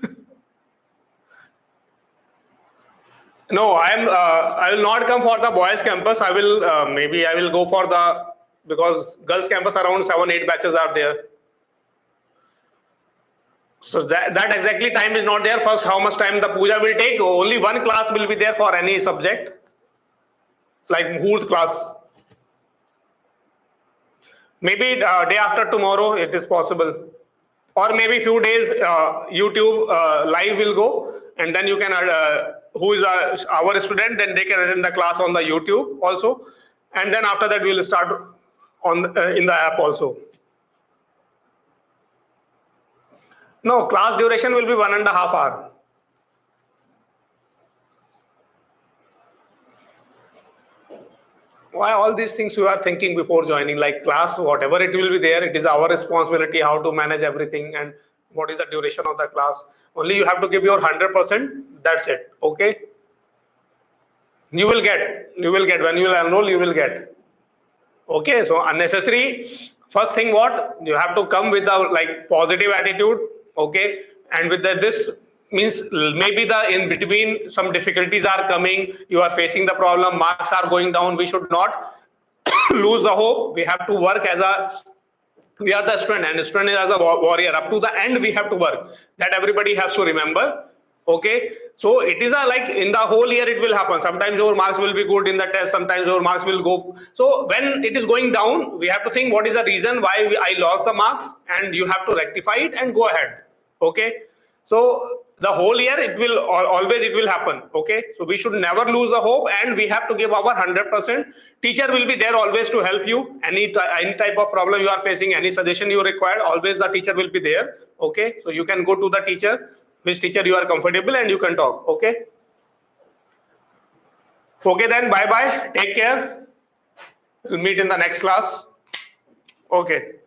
No, I will not come for the boys campus. I will maybe I will go for the, because girls campus around 7-8 batches are there. So that exactly time is not there. First, how much time the puja will take? Only one class will be there for any subject, like Muhurt class. Maybe day after tomorrow it is possible, or maybe few days YouTube live will go, and then you can who is our student, then they can attend the class on the YouTube also, and then after that we will start on in the app also. No, class duration will be 1.5 hours. Why all these things you are thinking before joining? Like class, whatever it will be there, it is our responsibility how to manage everything and what is the duration of the class. Only you have to give your 100%. That's it. Okay. You will get when you will enroll, you will get. Okay. So unnecessary. First thing, what you have to come with the like positive attitude. Okay. And with this means maybe the in between some difficulties are coming, you are facing the problem, marks are going down. We should not lose the hope. We have to work we are the student, and student is as a warrior. Up to the end we have to work. That everybody has to remember. Okay, so it is like in the whole year it will happen. Sometimes your marks will be good in the test, sometimes your marks will go. So when it is going down, we have to think what is the reason why I lost the marks, and you have to rectify it and go ahead. Okay, so the whole year it will always it will happen. Okay, so we should never lose the hope, and we have to give our 100%. Teacher will be there always to help you. Any type of problem you are facing, any suggestion you require, always the teacher will be there. Okay, so you can go to the teacher, which teacher you are comfortable, and you can talk. Okay, okay then, bye bye, take care, we'll meet in the next class. Okay.